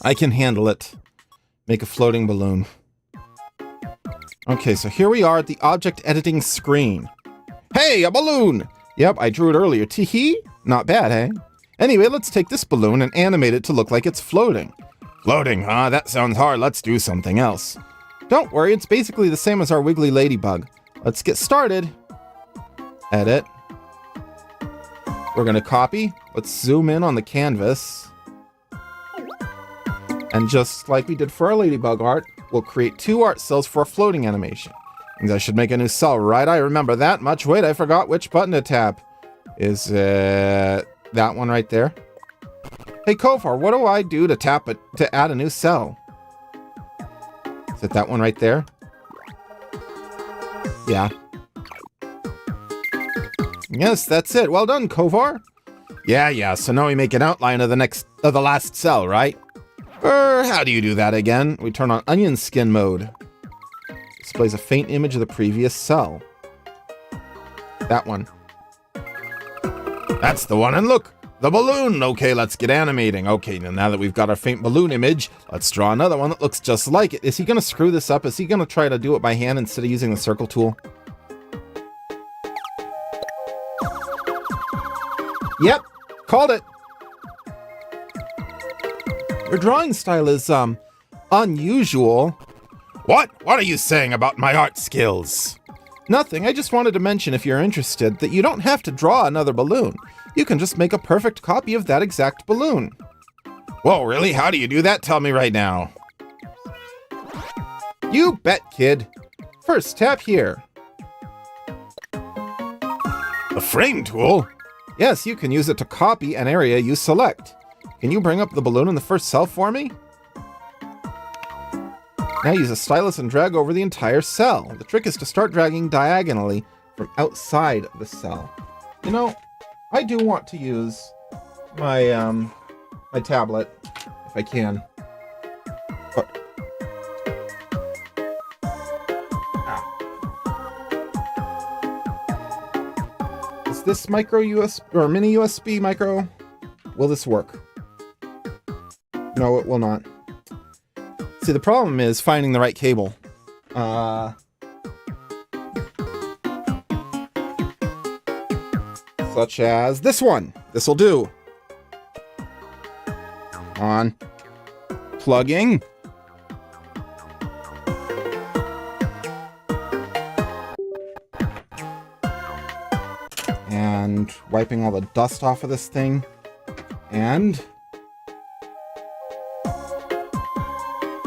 I can handle it. Make a floating balloon. Okay, so here we are at the object editing screen. Hey, a balloon! Yep, I drew it earlier. Tee-hee? Not bad, eh? Anyway, let's take this balloon and animate it to look like it's floating. Floating, huh? That sounds hard. Let's do something else. Don't worry, it's basically the same as our wiggly ladybug. Let's get started. Edit. We're gonna copy. Let's zoom in on the canvas. And just like we did for our ladybug art, we'll create 2 art cells for a floating animation. Means I should make a new cell, right? I remember that much. Wait, I forgot which button to tap. Is it that one right there? Hey, Kovar, what do I do to tap it to add a new cell? Is it that one right there? Yeah. Yes, that's it. Well done, Kovar. Yeah. So now we make an outline of the last cell, right? How do you do that again? We turn on onion skin mode. Displays a faint image of the previous cell. That one. That's the one, and look, the balloon. Okay, let's get animating. Okay, now that we've got our faint balloon image, let's draw another one that looks just like it. Is he gonna screw this up? Is he gonna try to do it by hand instead of using the circle tool? Yep, called it. Your drawing style is, unusual. What? What are you saying about my art skills? Nothing. I just wanted to mention, if you're interested, that you don't have to draw another balloon. You can just make a perfect copy of that exact balloon. Whoa, really? How do you do that? Tell me right now. You bet, kid. First, tap here. The frame tool? Yes, you can use it to copy an area you select. Can you bring up the balloon in the first cell for me? Now use a stylus and drag over the entire cell. The trick is to start dragging diagonally from outside the cell. You know, I do want to use my my tablet if I can. But is this micro USB or mini USB micro? Will this work? No, it will not. See, the problem is finding the right cable. Such as this one. This'll do. On. Plugging. And wiping all the dust off of this thing. And...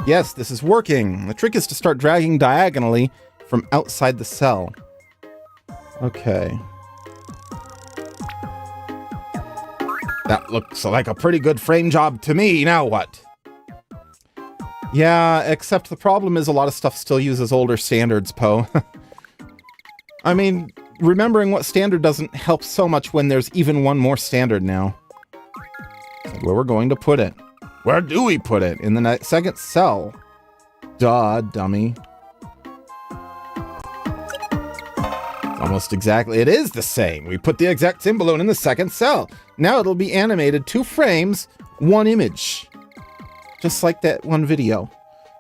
yes, this is working. The trick is to start dragging diagonally from outside the cell. Okay. That looks like a pretty good frame job to me. Now what? Yeah, except the problem is a lot of stuff still uses older standards, Poe. I mean, remembering what standard doesn't help so much when there's even one more standard now. Where we're going to put it. Where do we put it? In the second cell. Duh, dummy. Almost exactly. It is the same. We put the exact same balloon in the second cell. Now it'll be animated 2 frames, 1 image. Just like that one video.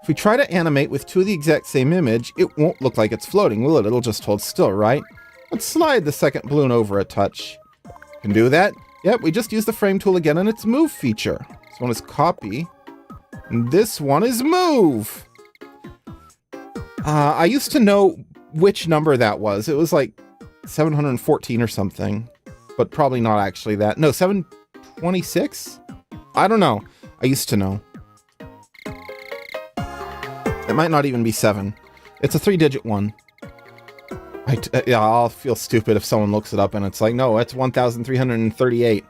If we try to animate with 2 of the exact same image, it won't look like it's floating, will it? It'll just hold still, right? Let's slide the second balloon over a touch. Can do that? Yep, we just use the frame tool again and its move feature. This one is copy. And this one is move. I used to know which number that was. It was like 714 or something, but probably not actually that. No, 726? I don't know. I used to know. It might not even be 7. It's a 3-digit one. Yeah, I'll feel stupid if someone looks it up and it's like, no, it's 1,338.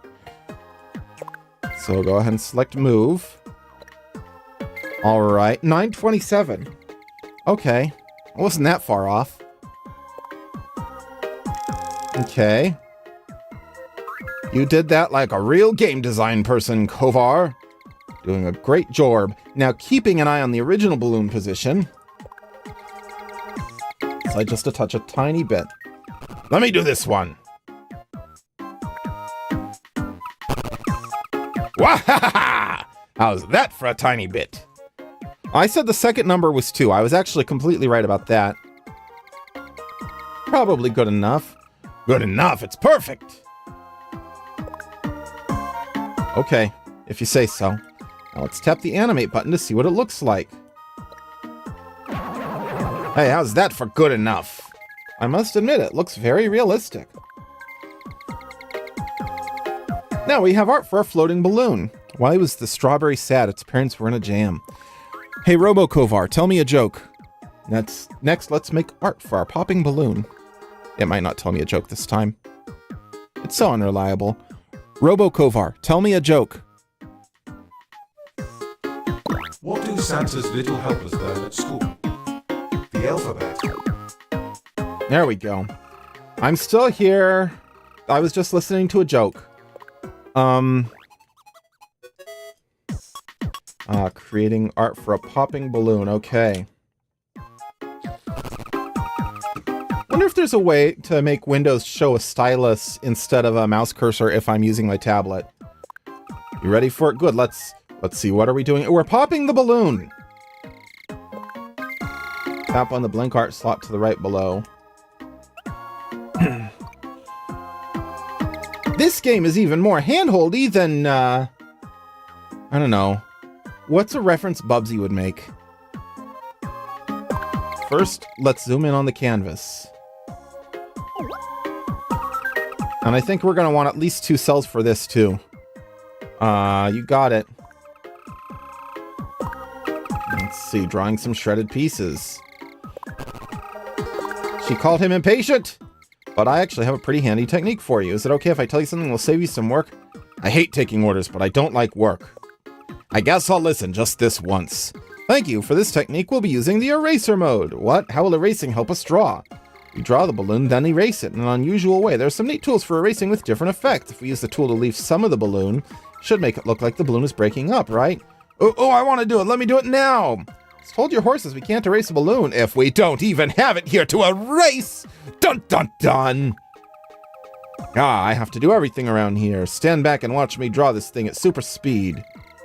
So go ahead and select move. All right, 927. Okay, I wasn't that far off. Okay. You did that like a real game design person, Kovar. Doing a great job. Now keeping an eye on the original balloon position. Slide just a touch, a tiny bit. Let me do this one. Wahaha! How's that for a tiny bit? I said the second number was 2. I was actually completely right about that. Probably good enough. Good enough, it's perfect. Okay, if you say so. Now let's tap the animate button to see what it looks like. Hey, how's that for good enough? I must admit, it looks very realistic. Now we have art for our floating balloon. Why was the strawberry sad? Its parents were in a jam. Hey, RoboKovar, tell me a joke. Next, let's make art for our popping balloon. It might not tell me a joke this time. It's so unreliable. RoboKovar, tell me a joke. What do Santa's little helpers learn at school? The alphabet. There we go. I'm still here. I was just listening to a joke. Creating art for a popping balloon. Okay. Wonder if there's a way to make Windows show a stylus instead of a mouse cursor if I'm using my tablet. You ready for it? Good. Let's see. What are we doing? We're popping the balloon. Tap on the blink art slot to the right below. This game is even more handholdy than, I don't know. What's a reference Bubsy would make? First, let's zoom in on the canvas. And I think we're going to want at least 2 cells for this, too. You got it. Let's see, drawing some shredded pieces. She called him impatient! But I actually have a pretty handy technique for you. Is it okay if I tell you something that will save you some work? I hate taking orders, but I don't like work. I guess I'll listen just this once. Thank you. For this technique, we'll be using the eraser mode. What? How will erasing help us draw? We draw the balloon, then erase it in an unusual way. There are some neat tools for erasing with different effects. If we use the tool to leave some of the balloon, it should make it look like the balloon is breaking up, right? Oh, I want to do it. Let me do it now. Hold your horses. We can't erase a balloon if we don't even have it here to erase. Dun, dun, dun. I have to do everything around here. Stand back and watch me draw this thing at super speed.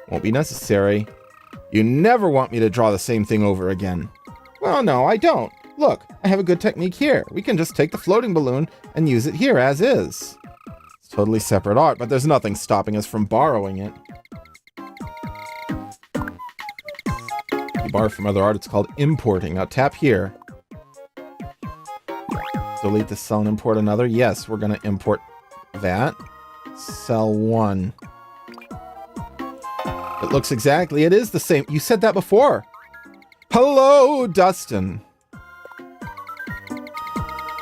Won't be necessary. You never want me to draw the same thing over again. Well, no, I don't. Look, I have a good technique here. We can just take the floating balloon and use it here as is. It's totally separate art, but there's nothing stopping us from borrowing it. If you borrow from other art, it's called importing. Now tap here. Delete this cell and import another. Yes, we're going to import that. Cell 1. It looks exactly, it is the same. You said that before. Hello, Dustin.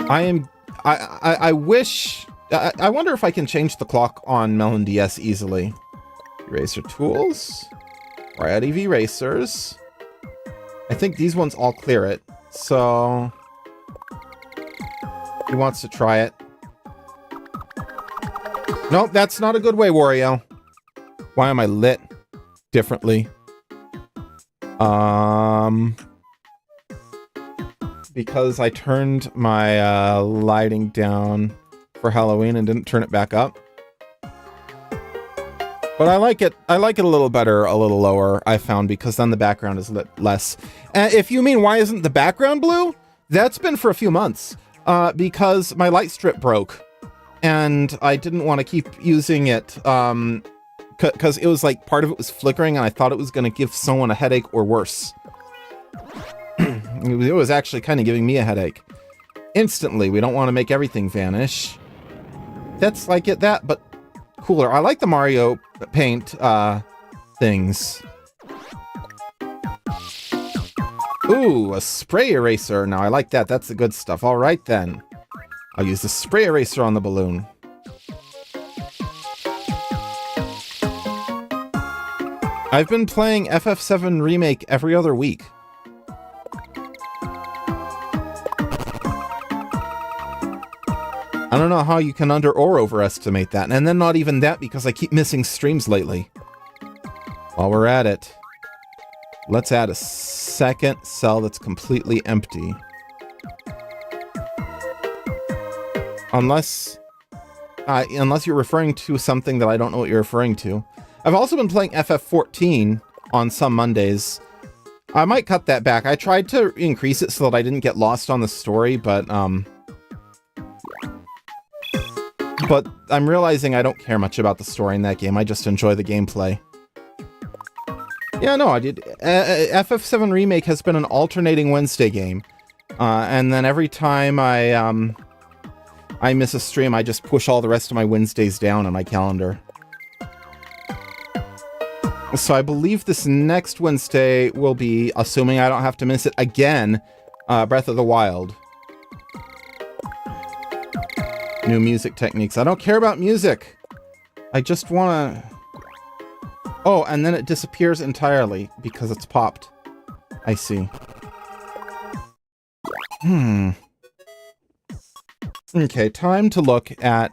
I wish, I wonder if I can change the clock on Melon DS easily. Eraser tools. Variety of erasers. I think these ones all clear it. So he wants to try it. Nope, that's not a good way, Wario. Why am I lit differently? Because I turned my lighting down for Halloween and didn't turn it back up. But I like it a little better, a little lower, I found, because then the background is lit less. And if you mean why isn't the background blue? That's been for a few months. Because my light strip broke. And I didn't want to keep using it, because it was like part of it was flickering and I thought it was going to give someone a headache or worse. It was actually kind of giving me a headache. Instantly, we don't want to make everything vanish. That's like it that, but cooler. I like the Mario Paint things. Ooh, a spray eraser. Now I like that. That's the good stuff. All right then. I'll use the spray eraser on the balloon. I've been playing FF7 Remake every other week. I don't know how you can under or overestimate that. And then not even that, because I keep missing streams lately. While we're at it, let's add a second cell that's completely empty. Unless you're referring to something that I don't know what you're referring to. I've also been playing FF14 on some Mondays. I might cut that back. I tried to increase it so that I didn't get lost on the story, but I'm realizing I don't care much about the story in that game. I just enjoy the gameplay. Yeah, no, I did. FF7 Remake has been an alternating Wednesday game. And then every time I miss a stream, I just push all the rest of my Wednesdays down on my calendar. So I believe this next Wednesday will be, assuming I don't have to miss it again, Breath of the Wild. New music techniques. I don't care about music. I just want to... Oh, and then it disappears entirely because it's popped. I see. Okay, time to look at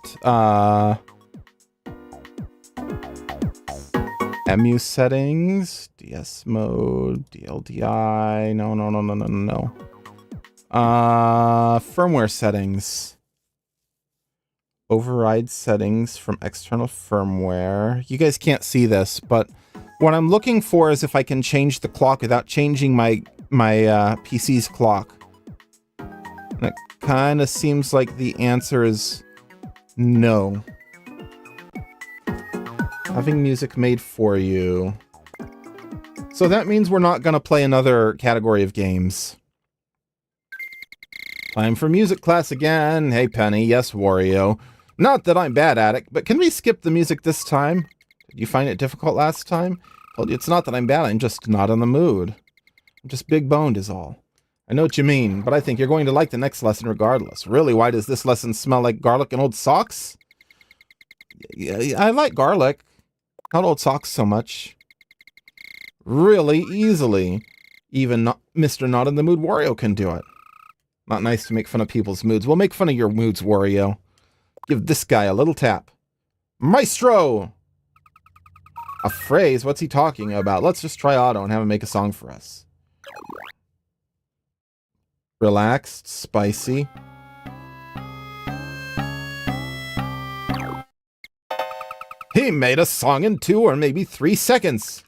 EMU settings, DS mode, DLDI. No. Firmware settings. Override settings from external firmware. You guys can't see this, but what I'm looking for is if I can change the clock without changing my PC's clock. And it kind of seems like the answer is no. Having music made for you. So that means we're not going to play another category of games. Time for music class again. Hey, Penny. Yes, Wario. Not that I'm bad at it, but can we skip the music this time? Did you find it difficult last time? Well, it's not that I'm bad, I'm just not in the mood. I'm just big-boned is all. I know what you mean, but I think you're going to like the next lesson regardless. Really, why does this lesson smell like garlic and old socks? Yeah, I like garlic. Not old socks so much. Really easily. Even Mr. Not in the Mood Wario can do it. Not nice to make fun of people's moods. We'll make fun of your moods, Wario. Give this guy a little tap. Maestro! A phrase? What's he talking about? Let's just try Otto and have him make a song for us. Relaxed, spicy. He made a song in 2 or maybe 3 seconds.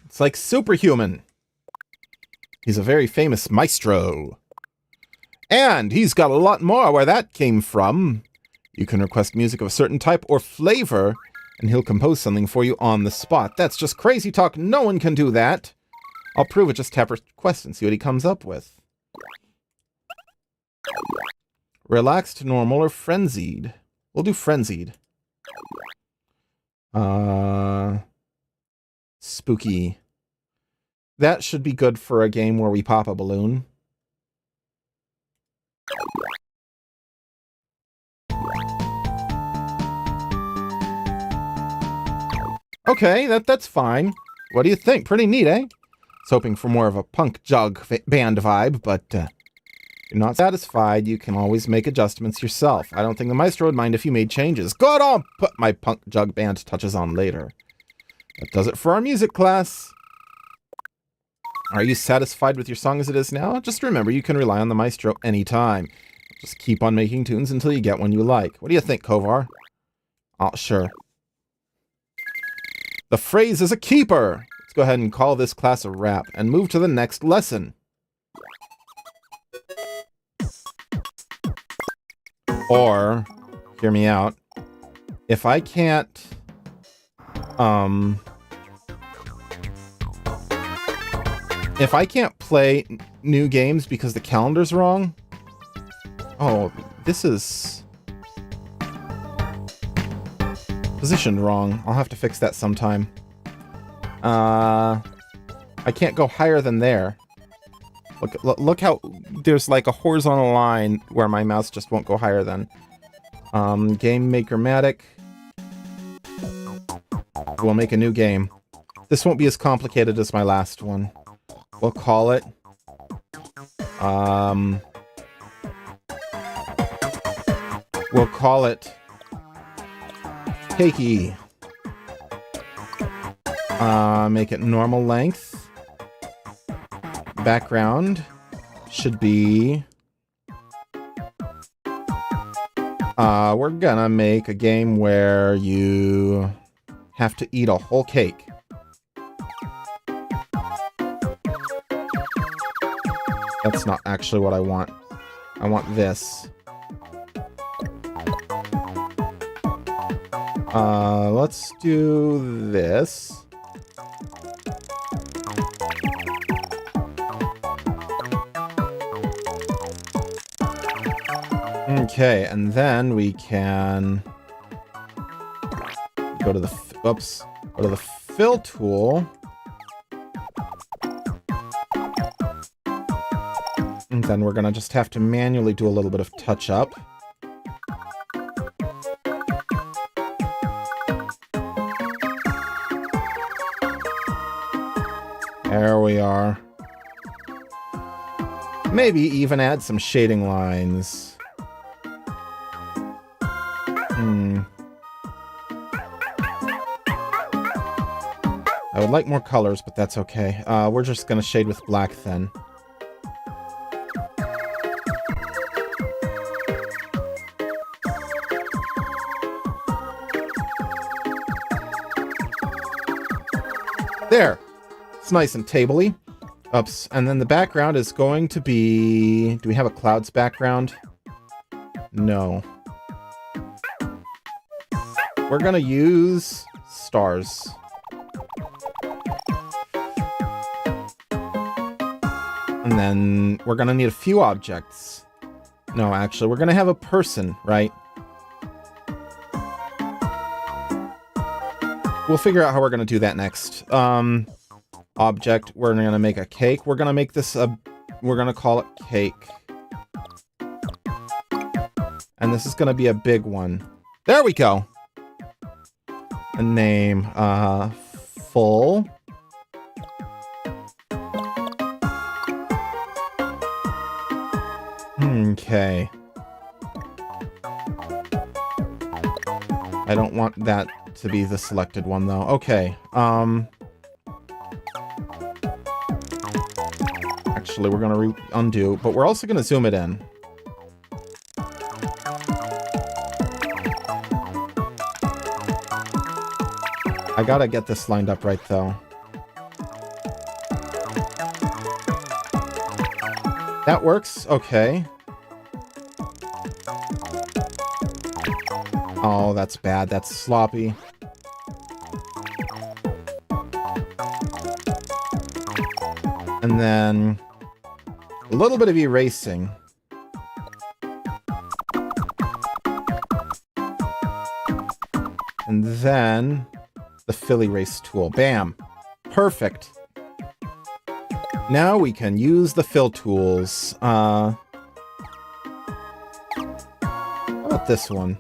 It's like superhuman. He's a very famous maestro. And he's got a lot more where that came from. You can request music of a certain type or flavor, and he'll compose something for you on the spot. That's just crazy talk. No one can do that. I'll prove it. Just tap request and see what he comes up with. Relaxed, normal, or frenzied? We'll do frenzied. Spooky. That should be good for a game where we pop a balloon. Okay, that's fine. What do you think? Pretty neat, eh? I was hoping for more of a punk jug band vibe, but if you're not satisfied, you can always make adjustments yourself. I don't think the maestro would mind if you made changes. Good, I'll put my punk jug band touches on later. That does it for our music class. Are you satisfied with your song as it is now? Just remember, you can rely on the maestro anytime. Just keep on making tunes until you get one you like. What do you think, Kovar? Oh, sure. The phrase is a keeper. Let's go ahead and call this class a wrap and move to the next lesson. Or, hear me out, if I can't, if I can't play new games because the calendar's wrong, oh, this is positioned wrong. I'll have to fix that sometime. I can't go higher than there. Look how there's like a horizontal line where my mouse just won't go higher than. Game Maker-matic. We'll make a new game. This won't be as complicated as my last one. We'll call it we'll call it Cakey. Make it normal length. Background should be we're gonna make a game where you have to eat a whole cake. That's not actually what I want. I want this. Let's do this. Okay, and then we can go to the go to the fill tool. And then we're gonna just have to manually do a little bit of touch up. There we are. Maybe even add some shading lines. I would like more colors, but that's okay. We're just gonna shade with black then. There! It's nice and tabley. Oops. And then the background is going to be... Do we have a clouds background? No. We're gonna use stars. And then we're gonna need a few objects. No, actually, we're gonna have a person, right? We'll figure out how we're gonna do that next. Object, we're gonna make a cake. We're gonna make this a... We're gonna call it cake. And this is gonna be a big one. There we go! A name, full. Okay. I don't want that to be the selected one, though. Okay, actually, we're gonna undo, but we're also gonna zoom it in. I gotta get this lined up right, though. That works. Okay. Oh, that's bad. That's sloppy. And then a little bit of erasing. And then the fill erase tool. Bam. Perfect. Now we can use the fill tools. How about this one?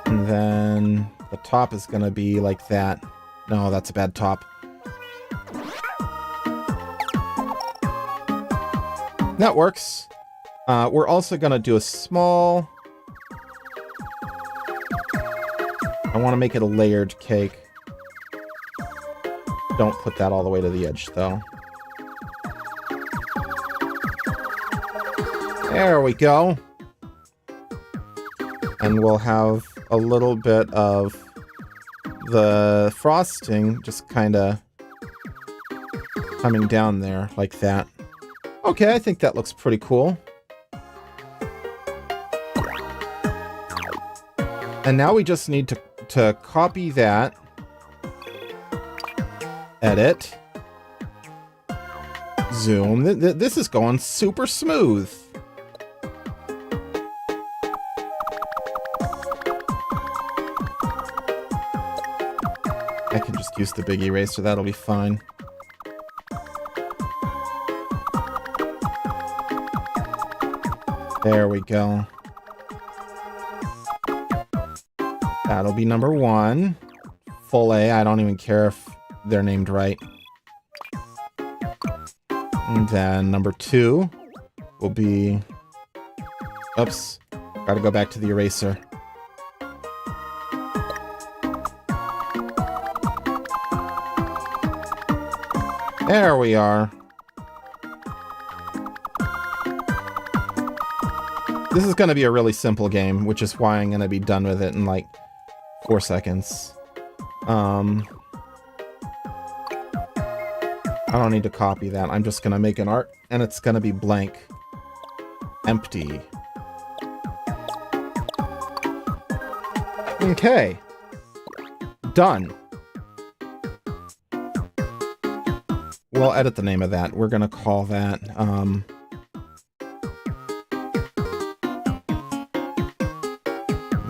And then the top is going to be like that. No, that's a bad top. That works. We're also going to do a small... I want to make it a layered cake. Don't put that all the way to the edge, though. There we go. And we'll have a little bit of the frosting just kind of coming down there like that. Okay, I think that looks pretty cool. And now we just need to copy that, edit, zoom. This is going super smooth. I can just use the big eraser, that'll be fine. There we go. That'll be number 1. Full A, I don't even care if they're named right. And then number 2 will be... Oops, gotta go back to the eraser. There we are. This is going to be a really simple game, which is why I'm going to be done with it in like 4 seconds. I don't need to copy that. I'm just going to make an art, and it's going to be blank. Empty. Okay. Done. We'll edit the name of that. We're going to call that...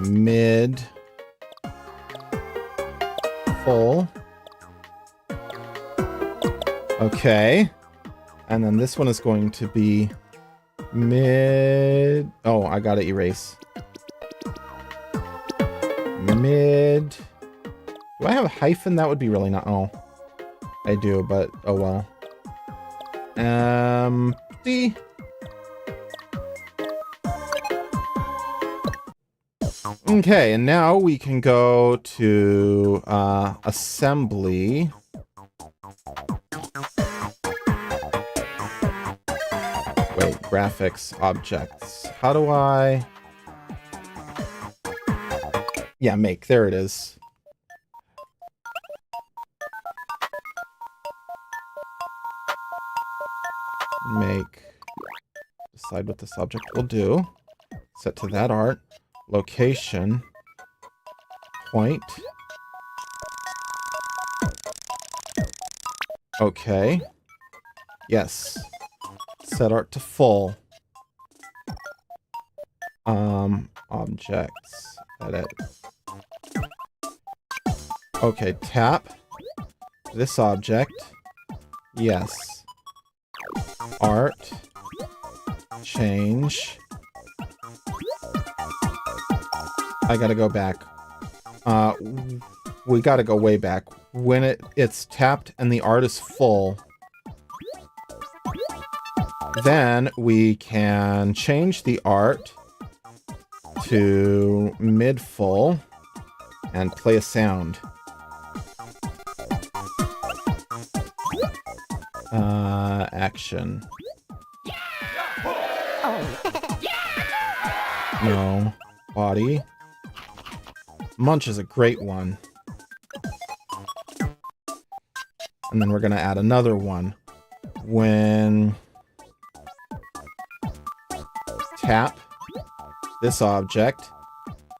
mid full. Okay. And then this one is going to be mid... Oh, I gotta erase. Mid... Do I have a hyphen? That would be really not... Oh. I do, but oh well. Empty. Okay, and now we can go to assembly. Wait, graphics, objects. How do I... Yeah, make. There it is. Make. Decide what this object will do. Set to that art. Location. Point. Okay. Yes. Set art to full. Objects. Edit. Okay, tap. This object. Yes. Art. Change. I gotta go back. We gotta go way back. When it's tapped and the art is full, then we can change the art to mid-full and play a sound. Action. No. Body. Munch is a great one. And then we're going to add another one. When tap this object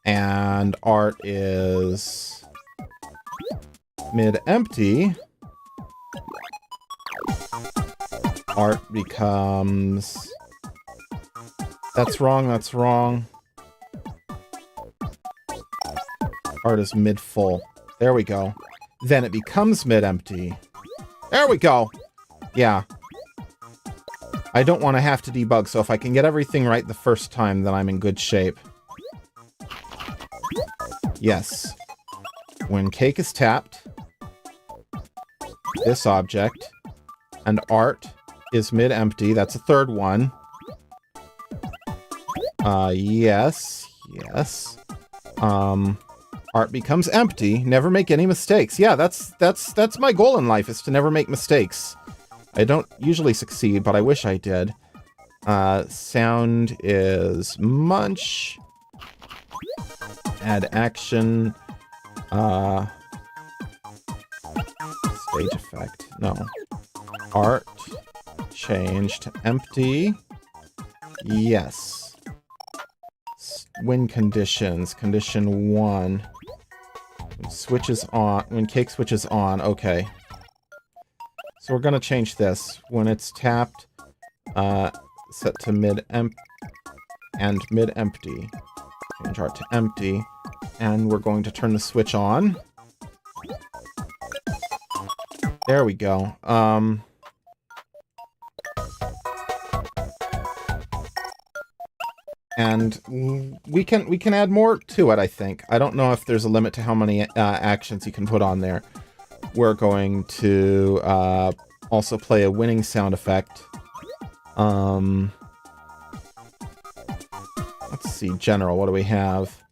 and art is mid-empty, art becomes... That's wrong, that's wrong. Art is mid-full. There we go. Then it becomes mid-empty. There we go! Yeah. I don't want to have to debug, so if I can get everything right the first time, then I'm in good shape. Yes. When cake is tapped, this object. And art is mid-empty. That's a third one. Yes. Yes. Art becomes empty. Never make any mistakes. Yeah, that's my goal in life, is to never make mistakes. I don't usually succeed, but I wish I did. Sound is munch. Add action. Stage effect. No. Art. Change to empty. Yes. Win conditions. Condition 1. When switches on. When cake switches on. Okay. So we're gonna change this. When it's tapped, set to mid-empty and mid-empty. Change art to empty. And we're going to turn the switch on. There we go. And we can add more to it, I think. I don't know if there's a limit to how many actions you can put on there. We're going to also play a winning sound effect. Let's see, general, what do we have?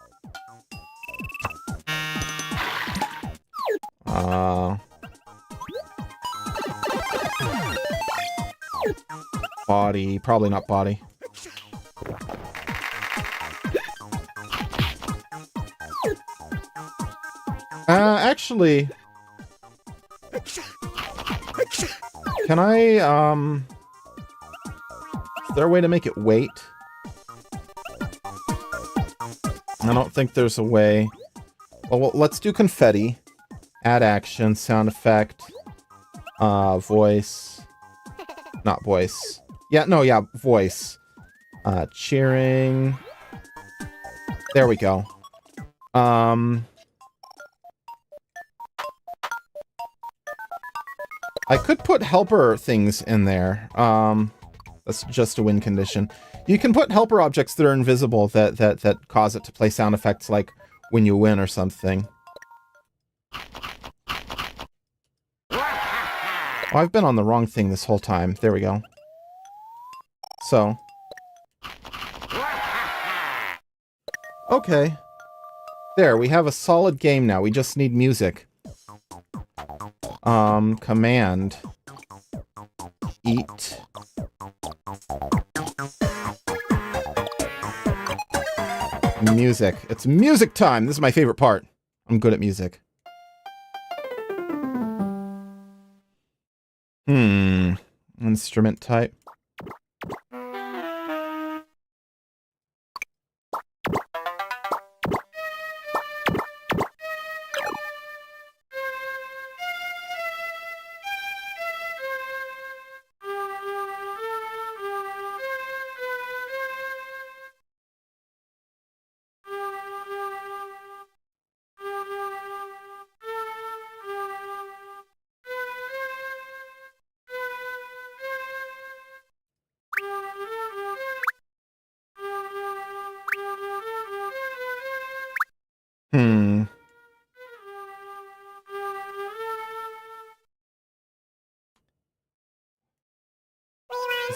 Body, probably not body. Actually, can I, is there a way to make it wait? I don't think there's a way. Well, let's do confetti. Add action, sound effect, voice. Not voice. Yeah, no, yeah, voice. Cheering. There we go. I could put helper things in there. That's just a win condition. You can put helper objects that are invisible that cause it to play sound effects like when you win or something. Oh, I've been on the wrong thing this whole time. There we go. So. Okay. There, we have a solid game now. We just need music. Command. Eat. Music. It's music time! This is my favorite part. I'm good at music. Instrument type.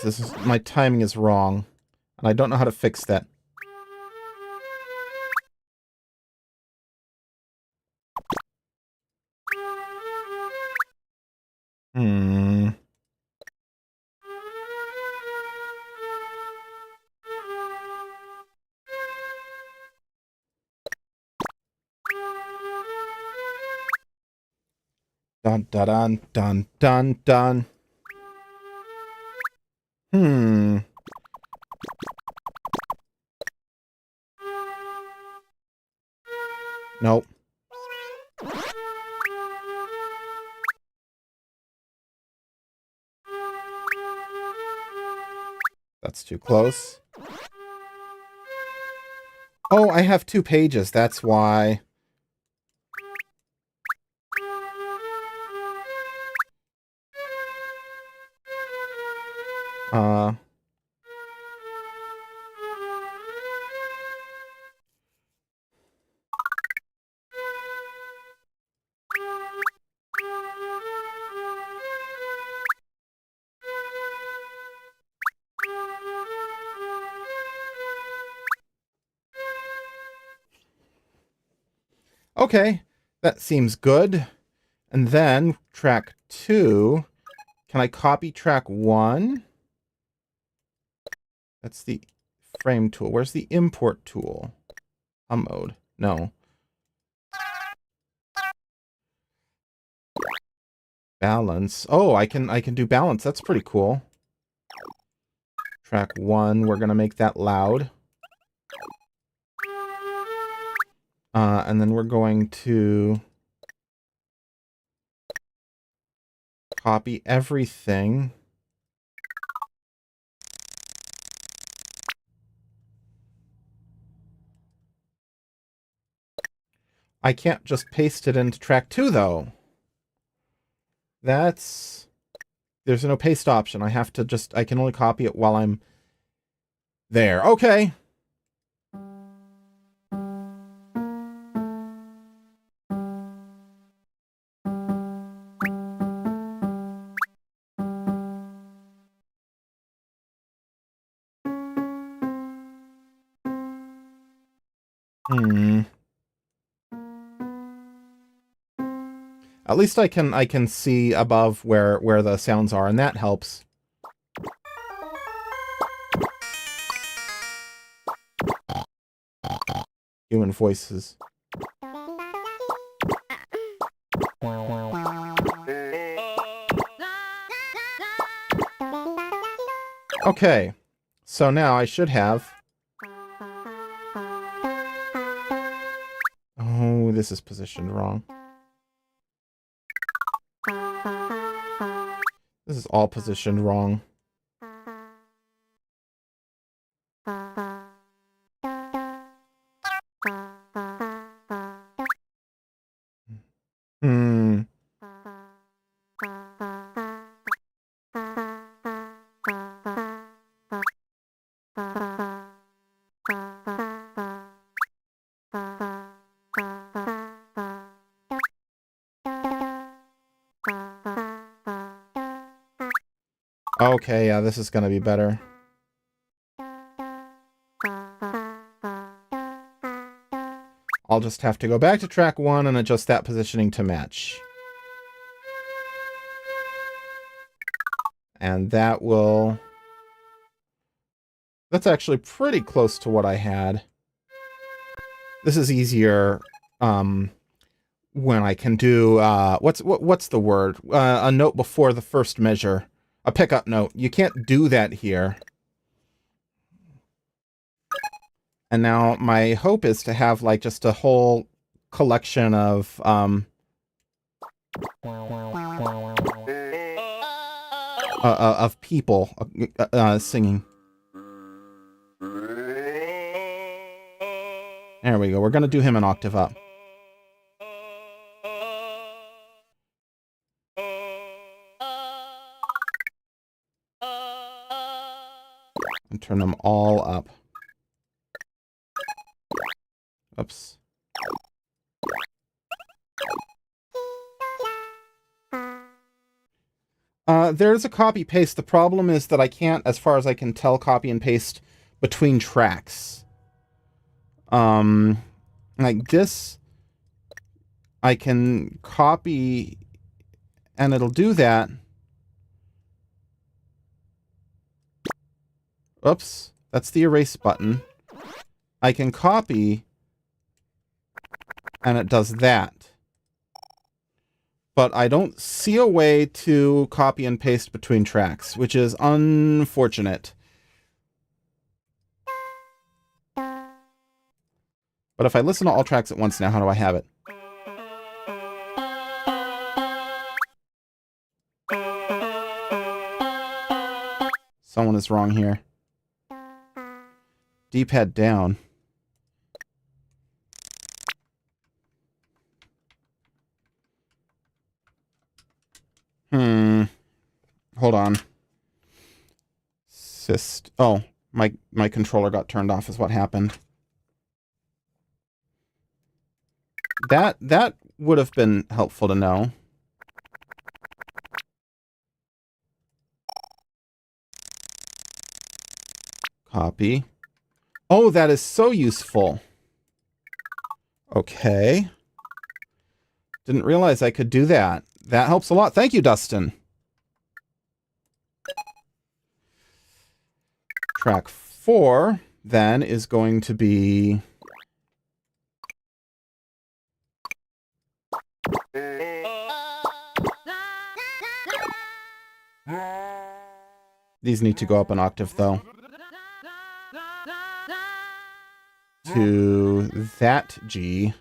This is, my timing is wrong, and I don't know how to fix that. Dun dun dun dun dun. Nope. That's too close. Oh, I have 2 pages, that's why. Okay, that seems good. And then track 2. Can I copy track 1? That's the frame tool. Where's the import tool? Mode. No. Balance. Oh, I can do balance. That's pretty cool. Track 1, we're going to make that loud. And then we're going to copy everything. I can't just paste it into track 2, though. There's no paste option. I have to I can only copy it while I'm there. Okay. At least I can see above where the sounds are, and that helps. Human voices. Okay, so now I should have... Oh, this is positioned wrong. This is all positioned wrong. Okay, yeah, this is gonna be better. I'll just have to go back to track 1 and adjust that positioning to match. And that will... That's actually pretty close to what I had. This is easier when I can do... what's the word? A note before the first measure. A pickup note. You can't do that here. And now my hope is to have like just a whole collection of people singing. There we go. We're gonna do him an octave up. And turn them all up. Oops. There's a copy paste. The problem is that I can't, as far as I can tell, copy and paste between tracks. Like this, I can copy and it'll do that. Oops, that's the erase button. I can copy and it does that. But I don't see a way to copy and paste between tracks, which is unfortunate. But if I listen to all tracks at once now, how do I have it? Someone is wrong here. D-pad down. Hold on. Oh, my controller got turned off is what happened. That would have been helpful to know. Copy. Oh, that is so useful. Okay. Didn't realize I could do that. That helps a lot. Thank you, Dustin. Track 4, then, is going to be... These need to go up an octave, though. To that G.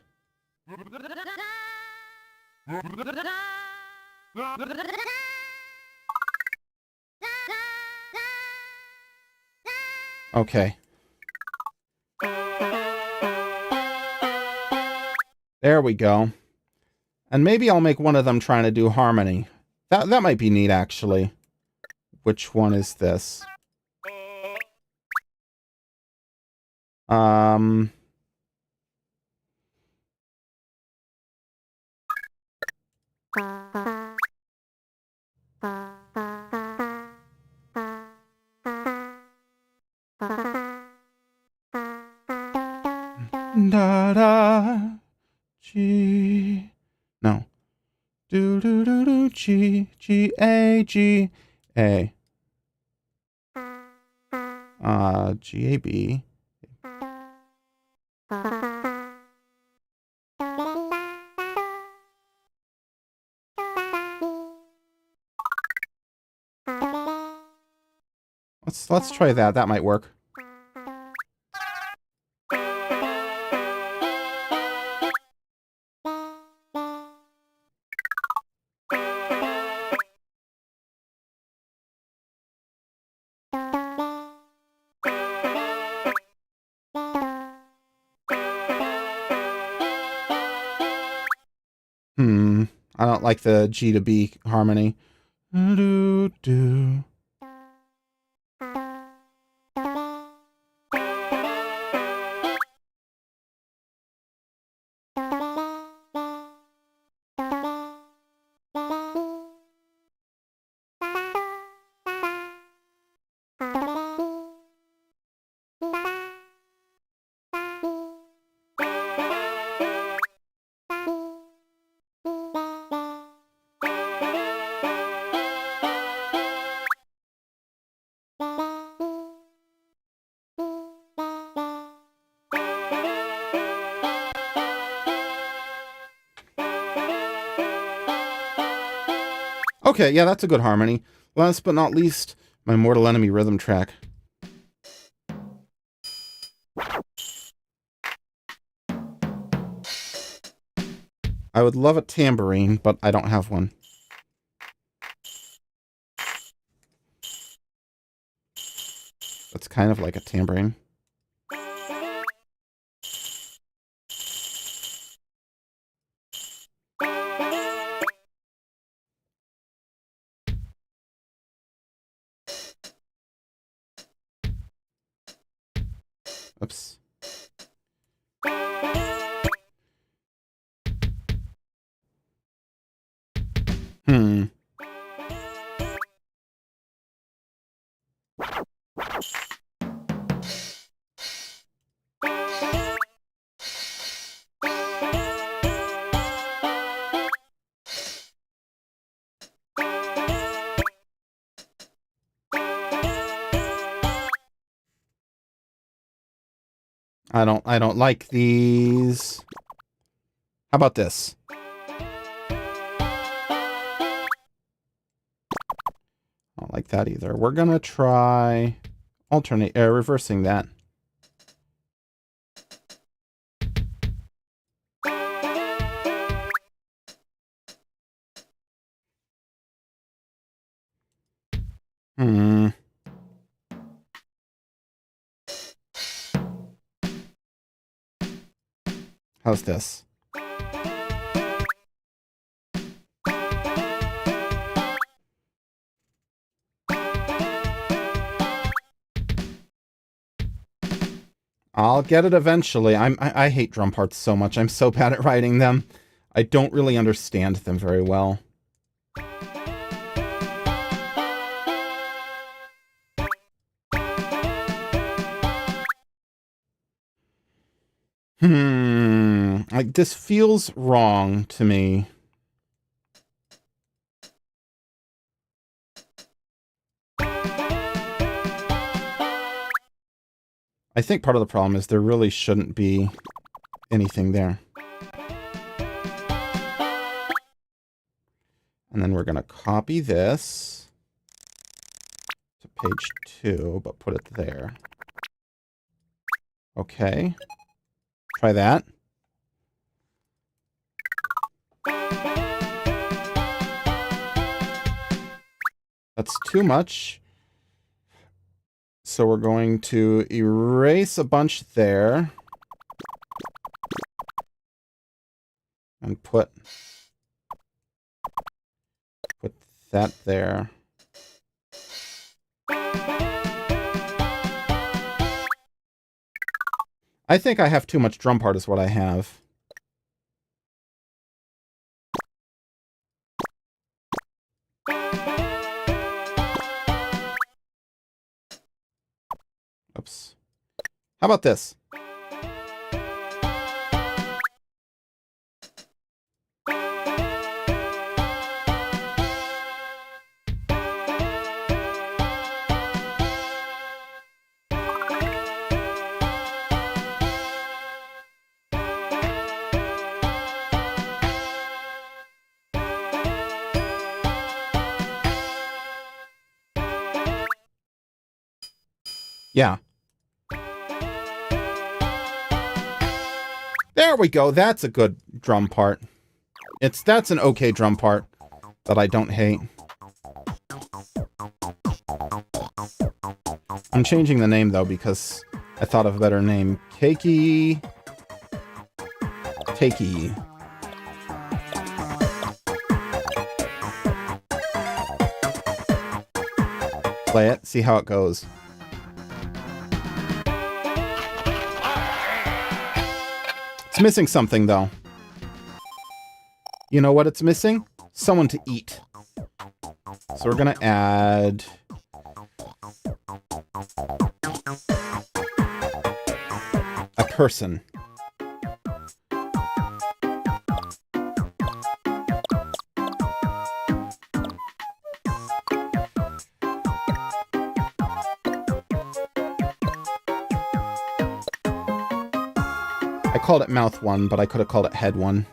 Okay. There we go. And maybe I'll make one of them trying to do harmony. That might be neat, actually. Which one is this? Da da G. No. Do do do do G G A G A. G A B. Let's try that. That might work. I don't like the G to B harmony. Do do. Okay, yeah, that's a good harmony. Last but not least, my Mortal Enemy rhythm track. I would love a tambourine, but I don't have one. That's kind of like a tambourine. Oops. I don't like these. How about this? I don't like that either. We're gonna try reversing that. How's this? I'll get it eventually. I hate drum parts so much. I'm so bad at writing them. I don't really understand them very well. Like, this feels wrong to me. I think part of the problem is there really shouldn't be anything there. And then we're going to copy this to page 2, but put it there. Okay. Try that. That's too much. So we're going to erase a bunch there. And put that there. I think I have too much drum part is what I have. Oops. How about this? Yeah. There we go. That's a good drum part. That's an okay drum part that I don't hate. I'm changing the name though because I thought of a better name. Takey. Play it, see how it goes. It's missing something, though. You know what it's missing? Someone to eat. So we're going to add... a person. I called it mouth one, but I could have called it head one.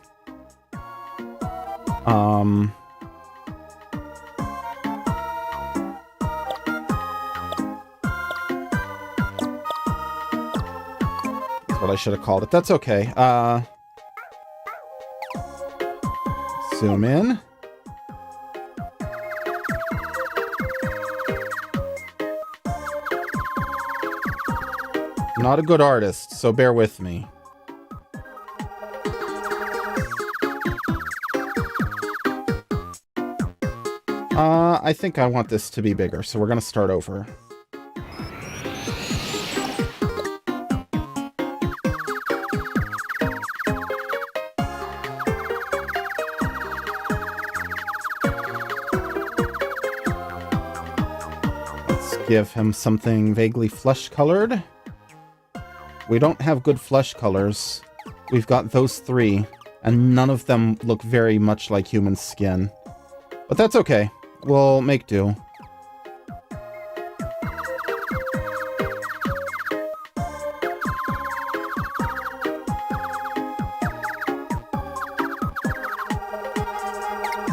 That's what I should have called it. That's okay. Zoom in. I'm not a good artist, so bear with me. I think I want this to be bigger, so we're going to start over. Let's give him something vaguely flesh-colored. We don't have good flesh colors. We've got those 3, and none of them look very much like human skin. But that's okay. We'll make do.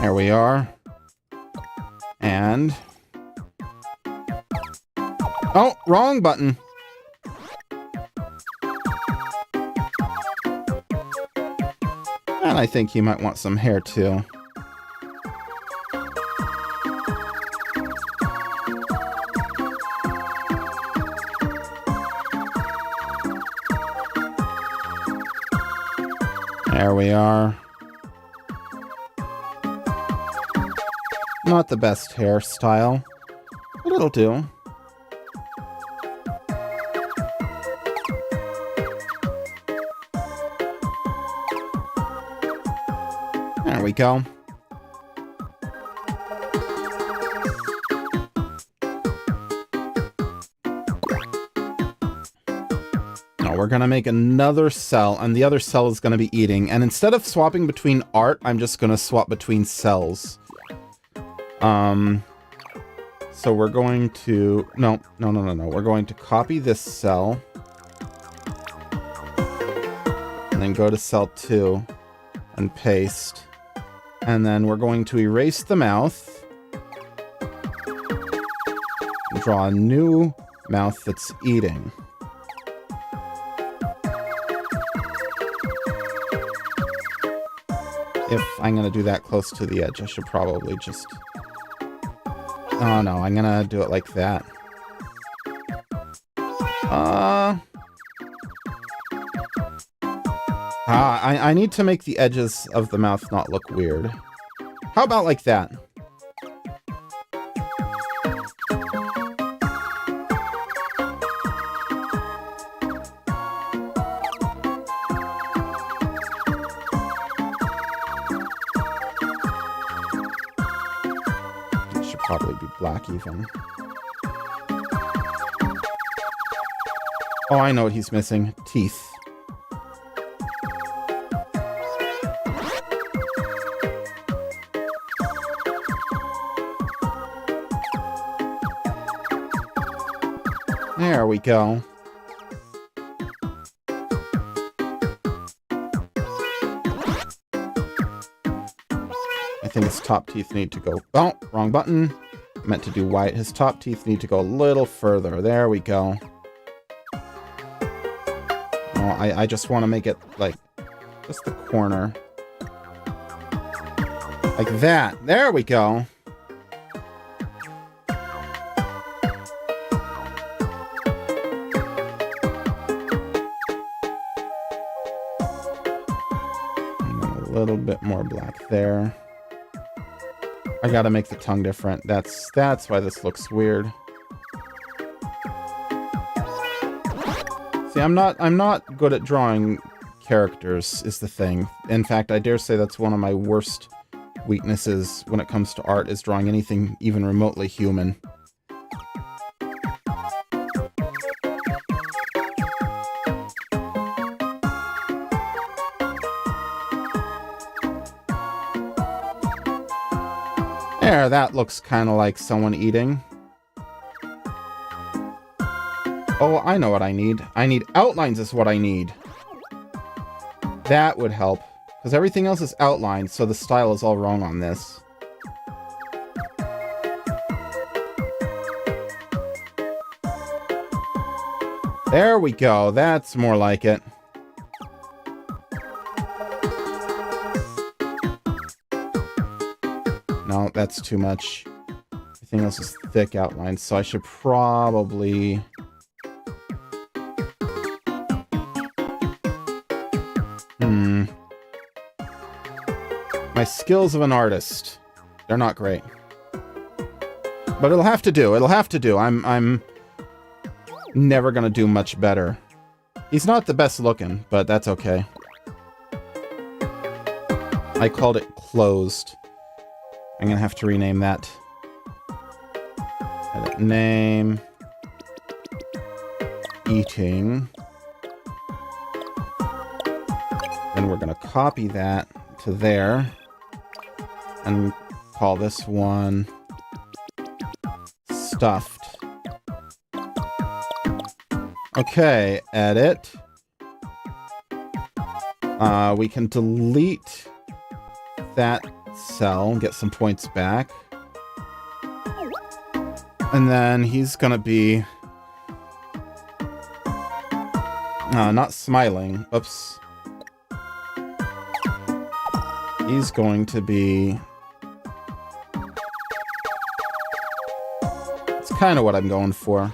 There we are. And... oh, wrong button. And I think he might want some hair too. There we are. Not the best hairstyle, but it'll do. There we go. Now we're gonna make another cell, and the other cell is gonna be eating. And instead of swapping between art, I'm just gonna swap between cells. So we're going to... No. We're going to copy this cell. and go to cell 2 and paste. And then we're going to erase the mouth. Draw a new mouth that's eating. If I'm going to do that close to the edge, I should probably just... Oh no, I'm going to do it like that. I need to make the edges of the mouth not look weird. How about like that? It should probably be black even. Oh, I know what he's missing. Teeth. There we go. I think his top teeth need to go... Oh, wrong button. I meant to do white. His top teeth need to go a little further. There we go. Oh, I just want to make it, like, just the corner. Like that. There we go. A little bit more black there. I gotta make the tongue different. That's why this looks weird. See, I'm not good at drawing characters, is the thing. In fact, I dare say that's one of my worst weaknesses when it comes to art, is drawing anything even remotely human. There, that looks kind of like someone eating. Oh, I know what I need. I need outlines is what I need. That would help. Because everything else is outlined, so the style is all wrong on this. There we go. That's more like it. No, that's too much. Everything else is thick outlined, so I should probably... My skills of an artist. They're not great. But it'll have to do. It'll have to do. I'm never gonna do much better. He's not the best looking, but that's okay. I called it closed. I'm gonna have to rename that. Edit name. Eating. Then we're gonna copy that to there. And call this one stuffed. Okay, edit. We can delete that cell and get some points back. And then he's gonna be not smiling. Oops. He's going to be... It's kind of what I'm going for.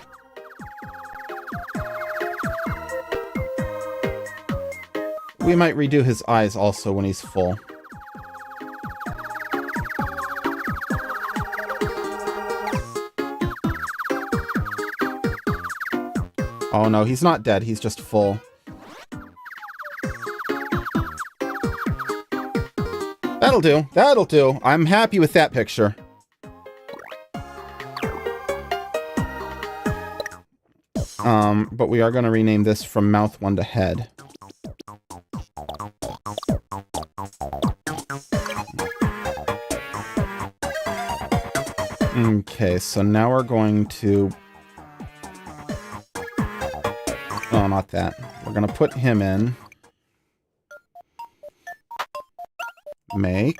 We might redo his eyes also when he's full. Oh no, he's not dead, he's just full. That'll do, that'll do. I'm happy with that picture. But we are going to rename this from mouth 1 to head. Okay, so now we're going to... Oh, not that. We're going to put him in. make.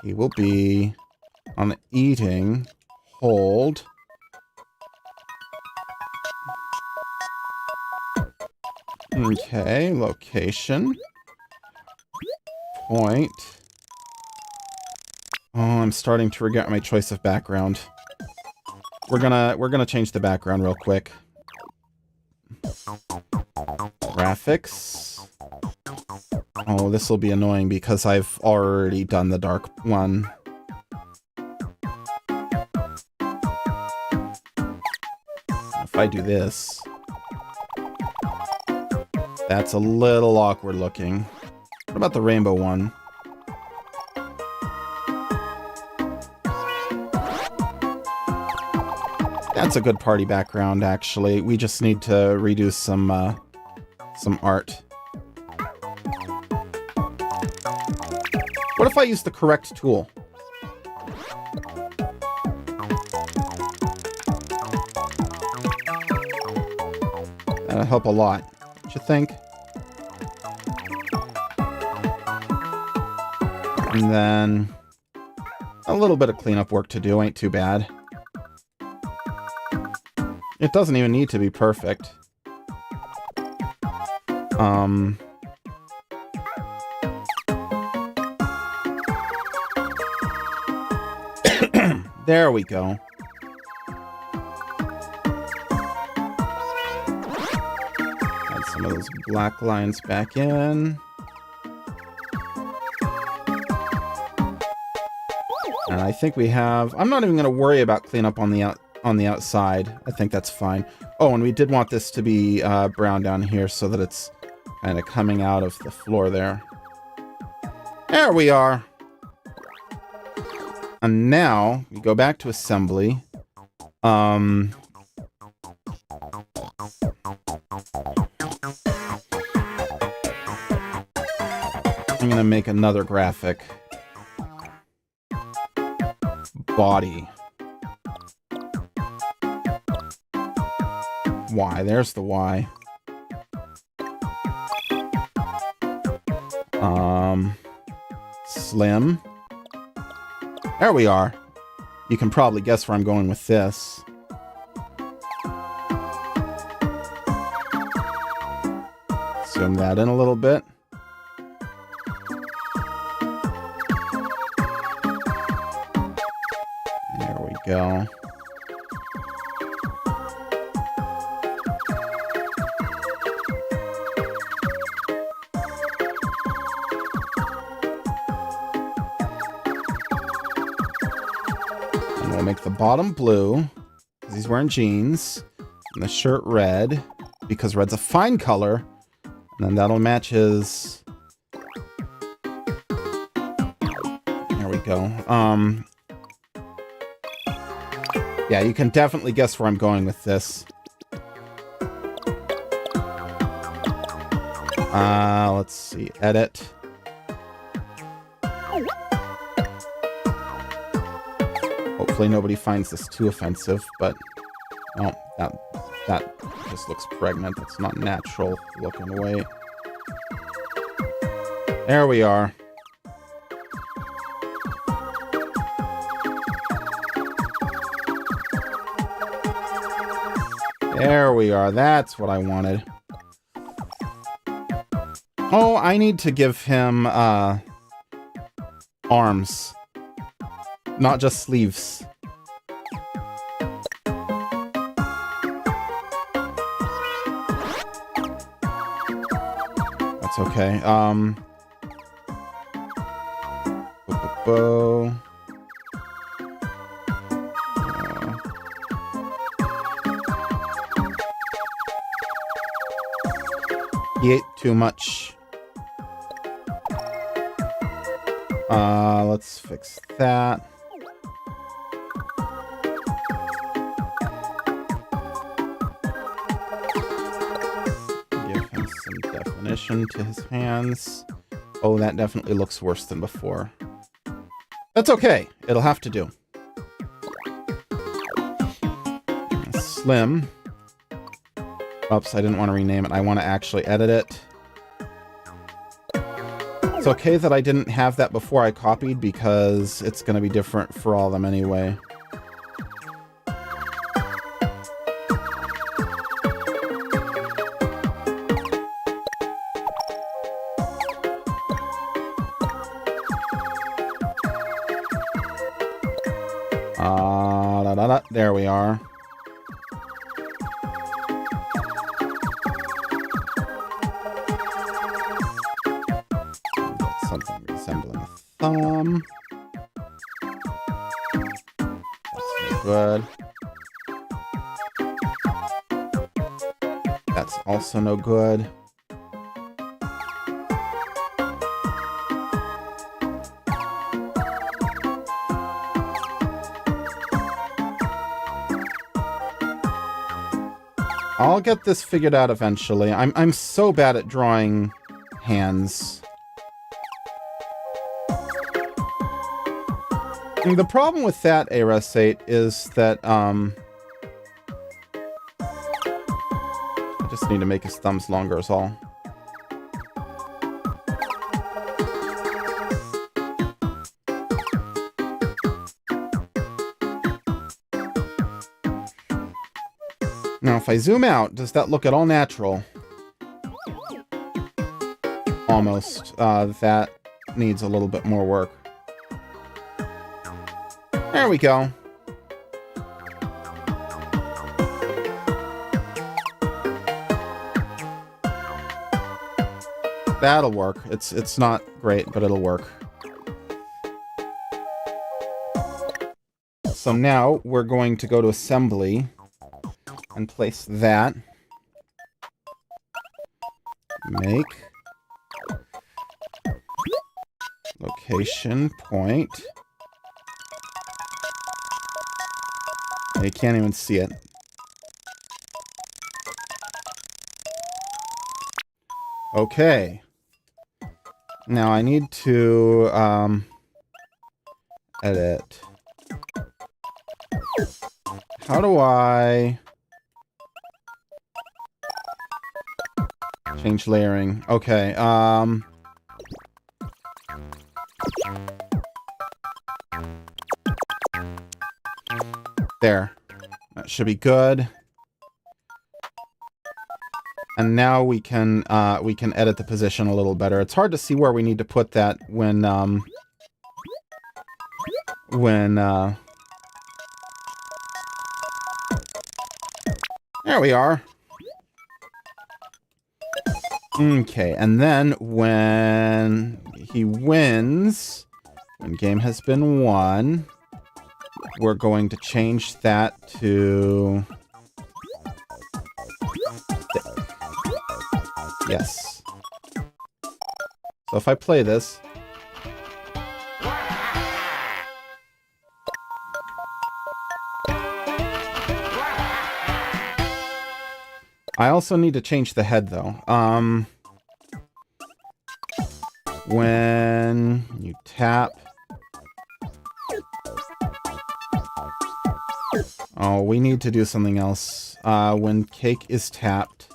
He will be on eating. Hold. Okay, location. Point. Oh, I'm starting to regret my choice of background. We're gonna change the background real quick. Graphics. Oh, this will be annoying because I've already done the dark one. If I do this, that's a little awkward looking. What about the rainbow one? That's a good party background, actually. We just need to redo some art. What if I use the correct tool? That'll help a lot, don't you think? And then a little bit of cleanup work to do, ain't too bad. It doesn't even need to be perfect. There we go. Add some of those black lines back in. And I think we have... I'm not even going to worry about cleanup on the outside. I think that's fine. Oh, and we did want this to be brown down here so that it's kind of coming out of the floor there. There we are. And now we go back to assembly. I'm gonna make another graphic. Body. Y. There's the Y. Slim. There we are. You can probably guess where I'm going with this. Zoom that in a little bit. There we go. Make the bottom blue, because he's wearing jeans, and the shirt red, because red's a fine color, and then that'll match his... There we go. Yeah, you can definitely guess where I'm going with this. Let's see. Edit. Hopefully nobody finds this too offensive, but oh, that just looks pregnant. That's not natural looking away. There we are. There we are. That's what I wanted. Oh, I need to give him arms. Not just sleeves. That's okay. Bow. He ate too much. Let's fix that. To his hands. Oh, that definitely looks worse than before. That's okay. It'll have to do. Slim. Oops, I didn't want to rename it. I want to actually edit it. It's okay that I didn't have that before I copied because it's going to be different for all of them anyway. There we are. Something resembling a thumb. That's no good. That's also no good. I'll get this figured out eventually. I'm so bad at drawing hands. And the problem with that, Arasate, is that I just need to make his thumbs longer is all. Now, if I zoom out, does that look at all natural? Almost. That needs a little bit more work. There we go. That'll work. It's not great, but it'll work. So now we're going to go to assembly and place that. Make location point. You can't even see it. Okay. Now I need to edit. How do I change layering? Okay. There. That should be good. And now we can edit the position a little better. It's hard to see where we need to put that when there we are. Okay, and then when he wins, when game has been won, we're going to change that to yes. So if I play this, I also need to change the head though. When you tap, oh, we need to do something else. When cake is tapped,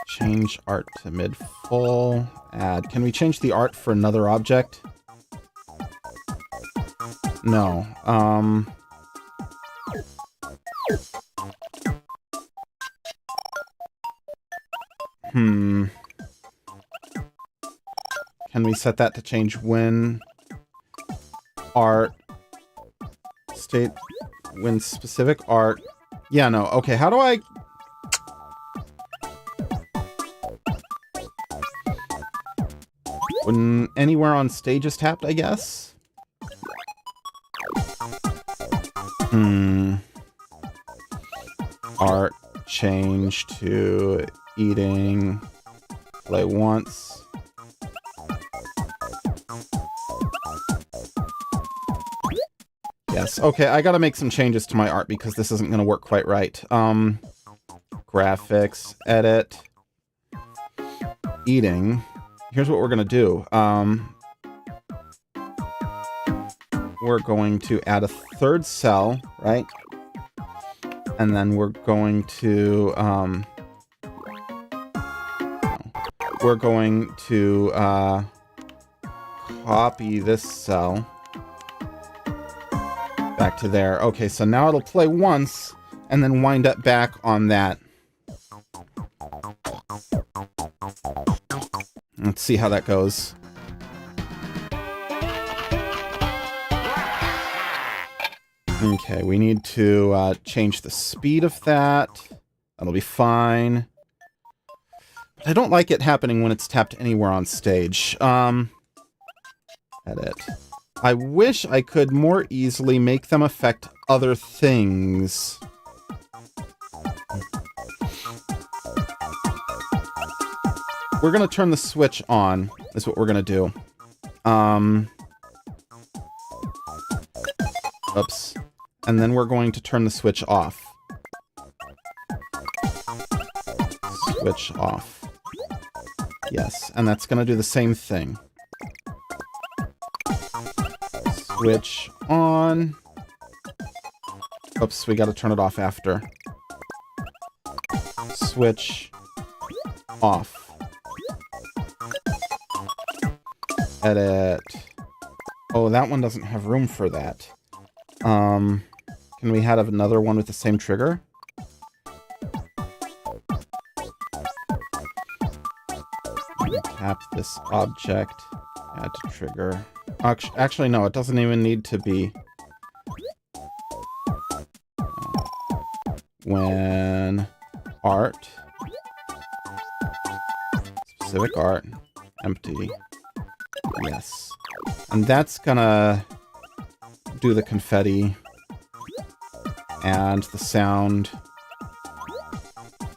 change art to mid full, add. Can we change the art for another object? No. Can we set that to change when art state when specific art? Yeah, no. Okay, how do I when anywhere on stage is tapped, I guess? Art change to eating play once. Yes, okay, I gotta make some changes to my art because this isn't gonna work quite right. Graphics, edit, eating. Here's what we're gonna do. We're going to add a third cell, right? And then we're going to, we're going to copy this cell back to there. Okay, so now it'll play once and then wind up back on that. Let's see how that goes. Okay, we need to change the speed of that. That'll be fine. But I don't like it happening when it's tapped anywhere on stage. Edit. I wish I could more easily make them affect other things. We're going to turn the switch on, is what we're going to do. Oops. And then we're going to turn the switch off. Switch off. Yes, and that's going to do the same thing. Switch on. Oops, we got to turn it off after. Switch off. Edit. Oh, that one doesn't have room for that. Can we have another one with the same trigger? Tap this object. Add to trigger. Actually, no, it doesn't even need to be. When art. Specific art. Empty. Yes. And that's gonna do the confetti and the sound.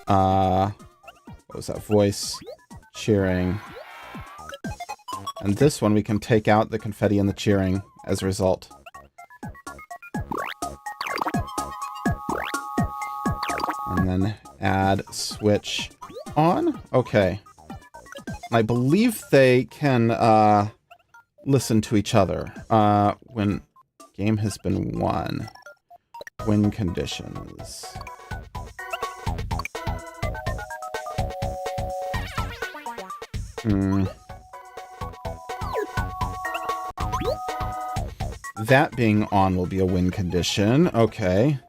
What was that? Voice cheering. And this one we can take out the confetti and the cheering as a result. And then add switch on. Okay. I believe they can listen to each other when game has been won. Win conditions. That being on will be a win condition. Okay.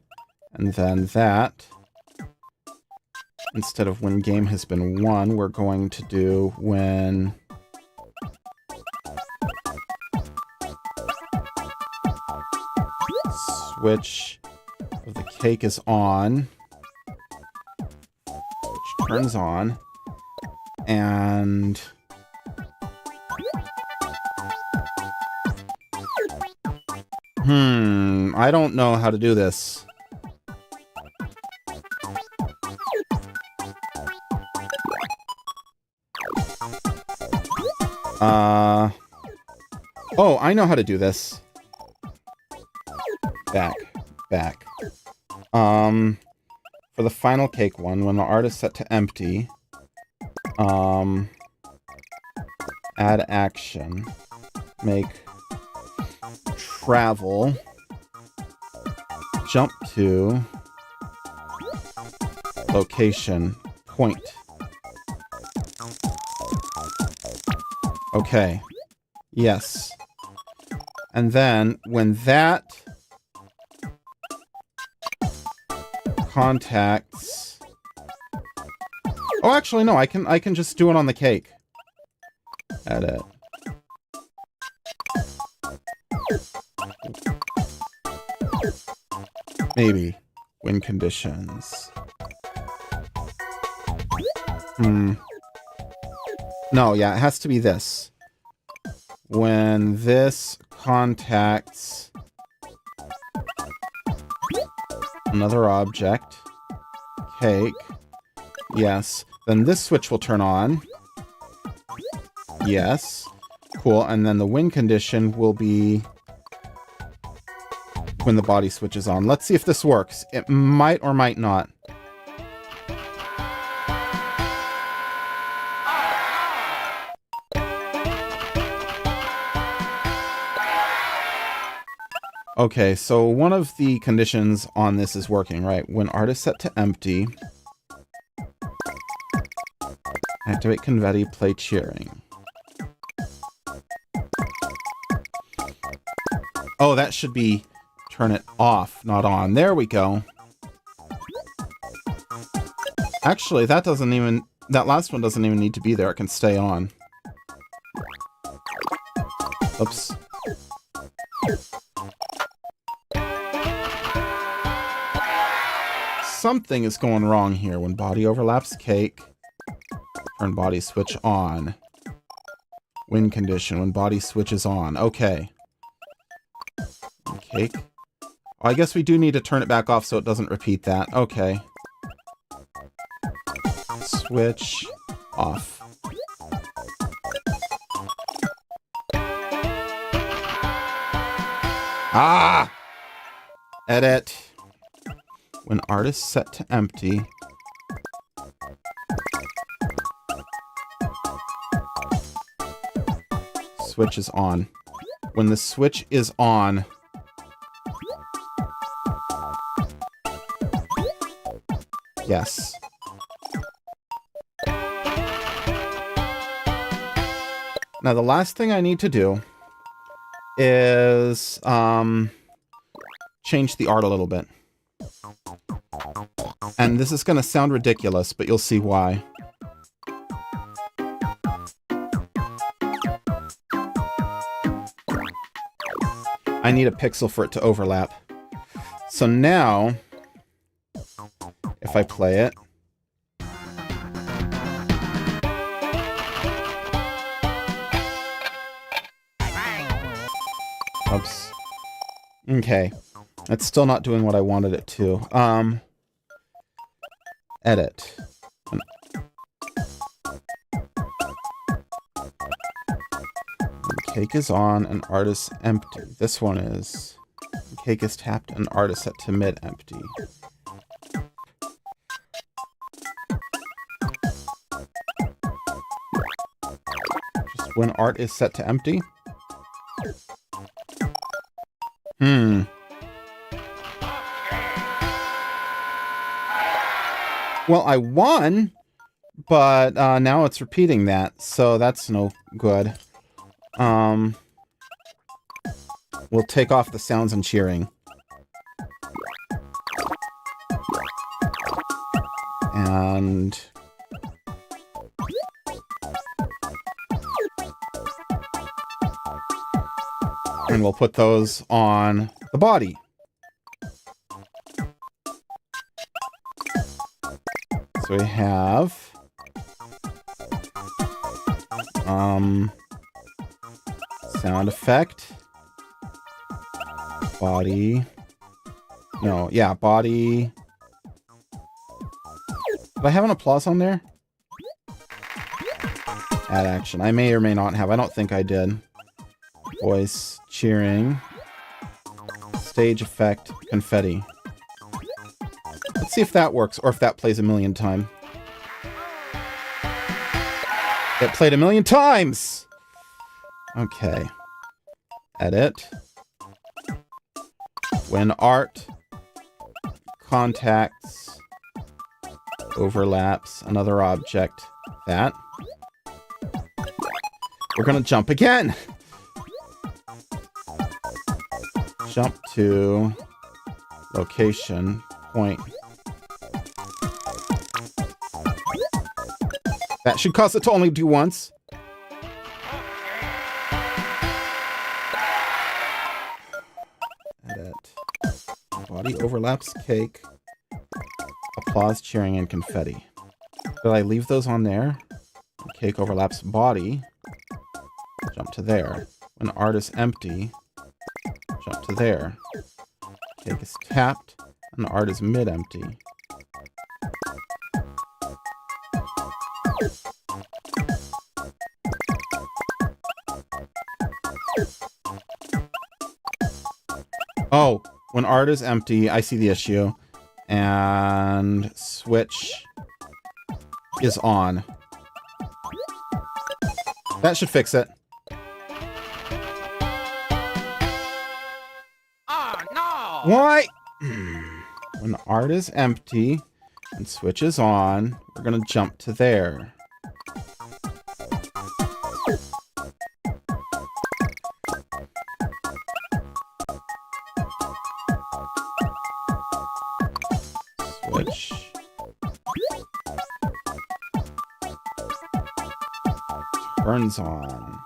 And then that, instead of when game has been won, we're going to do when switch of the cake is on, which turns on, and I don't know how to do this. Oh, I know how to do this. Back. For the final cake one, when the art is set to empty, add action, make travel, jump to location, point. Okay. Yes. And then when that contacts... Oh, actually, no, I can just do it on the cake. Edit. Maybe. Win conditions. No, yeah, it has to be this. When this contacts another object, cake, yes, then this switch will turn on. Yes, cool, and then the win condition will be when the body switches on. Let's see if this works. It might or might not. Okay, so one of the conditions on this is working, right? When art is set to empty, Activate confetti, play cheering. Oh, that should be turn it off, not on. There we go. Actually, that last one doesn't even need to be there. It can stay on. Oops. Something is going wrong here. When body overlaps cake, turn body switch on. Win condition, when body switches on. Okay. Cake. Oh, I guess we do need to turn it back off so it doesn't repeat that. Okay. Switch off. Ah! Edit. When art is set to empty. Switch is on. When the switch is on. Yes. Now the last thing I need to do is change the art a little bit. And this is going to sound ridiculous, but you'll see why. I need a pixel for it to overlap. So now, if I play it, oops. Okay. It's still not doing what I wanted it to. Edit. Cake is on and art is empty. This one is. Cake is tapped and art is set to mid empty. Just when art is set to empty. Well, I won, but now it's repeating that, so that's no good. We'll take off the sounds and cheering. And we'll put those on the body. So we have sound effect, body, no, yeah, body. Did I have an applause on there? Add action. I may or may not have. I don't think I did. Voice, cheering, stage effect, confetti. Let's see if that works, or if that plays a million times. It played a million times! Okay. Edit. When art contacts overlaps another object. That. We're gonna jump again! Jump to location, point. That should cause it to only do once. Edit. Body overlaps cake. Applause, cheering, and confetti. Did I leave those on there? Cake overlaps body. Jump to there. When art is empty, jump to there. Cake is tapped, and art is mid-empty. Oh, when art is empty, I see the issue. And switch is on. That should fix it. Oh, no! Why? When art is empty and switch is on, we're gonna jump to there. turns on.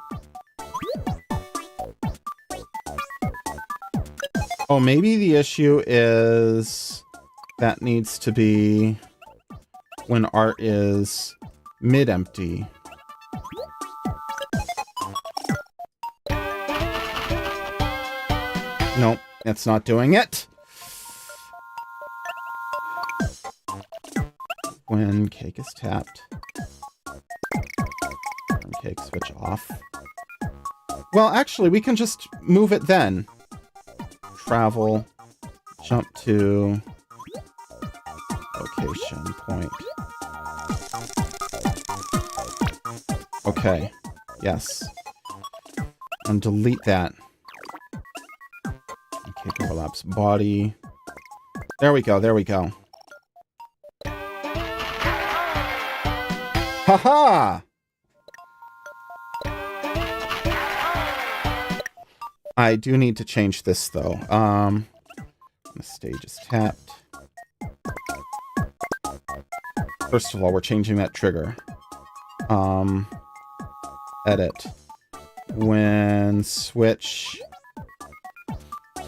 Oh, maybe the issue is that needs to be when art is mid-empty. Nope, it's not doing it. When cake is tapped. Turn cake switch off. Well, actually, we can just move it then. Travel. Jump to location point. Okay. Yes. And delete that. Cake overlaps body. There we go. There we go. Haha! I do need to change this though. The stage is tapped. First of all, we're changing that trigger. Edit. When switch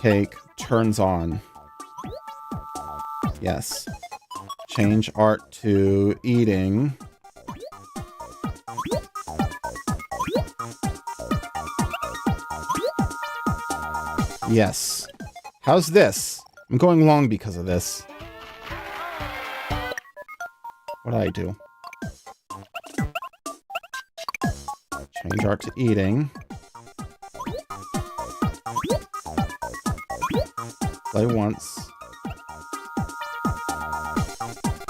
cake turns on. Yes. Change art to eating. Yes. How's this? I'm going long because of this. What do I do? Change art to eating. Play once.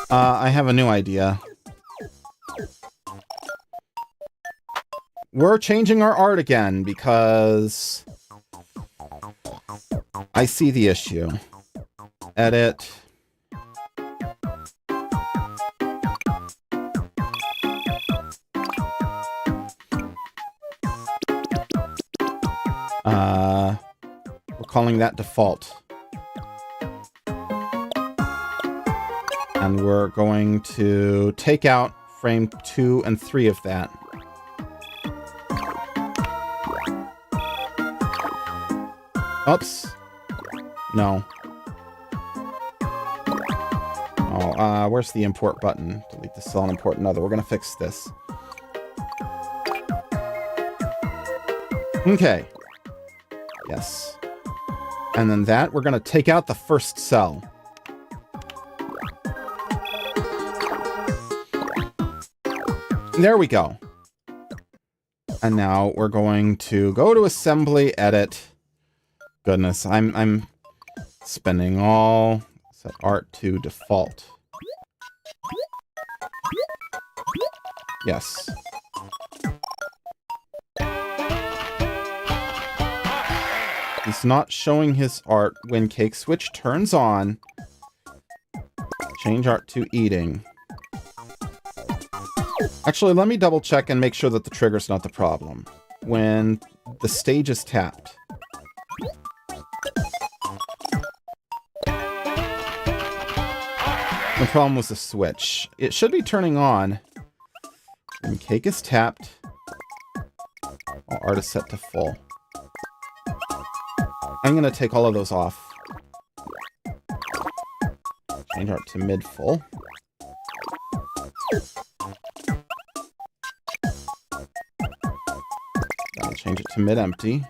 I have a new idea. We're changing our art again because I see the issue. Edit. We're calling that default. And we're going to take out frame 2 and 3 of that. Oops. No. Oh, where's the import button? Delete the cell and import another. We're gonna fix this. Okay. Yes. And then that, we're gonna take out the first cell. There we go. And now we're going to go to assembly, edit. Goodness, I'm spending all set art to default. Yes. He's not showing his art when cake switch turns on. Change art to eating. Actually, let me double check and make sure that the trigger's not the problem. When the stage is tapped. The problem was the switch. It should be turning on. When cake is tapped. All art is set to full. I'm going to take all of those off. Change art to mid-full. I'll change it to mid-empty.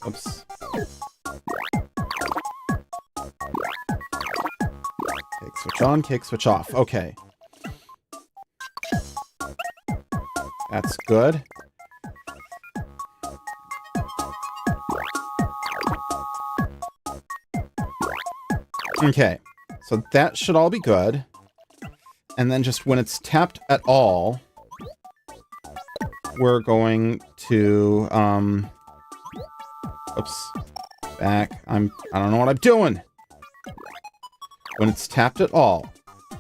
Oops. Cake switch on, cake switch off. Okay. That's good. Okay. So that should all be good. And then just when it's tapped at all, we're going to, oops, back. I don't know what I'm doing. When it's tapped at all,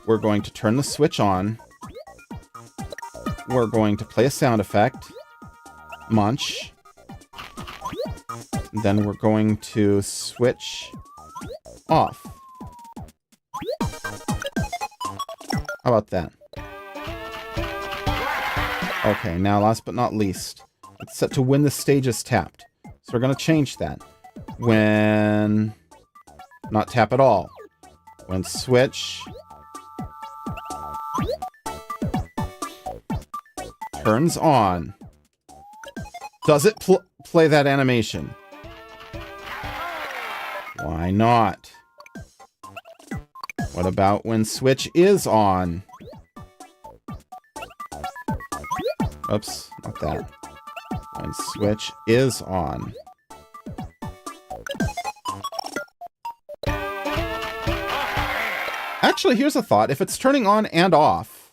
we're going to turn the switch on. We're going to play a sound effect. Munch. Then we're going to switch off. How about that? Okay, now last but not least, it's set to when the stage is tapped. So we're going to change that. When... Not tap at all. When switch... turns on. Does it play that animation? Why not? What about when switch is on? Oops, not that. When switch is on. Actually, here's a thought. If it's turning on and off,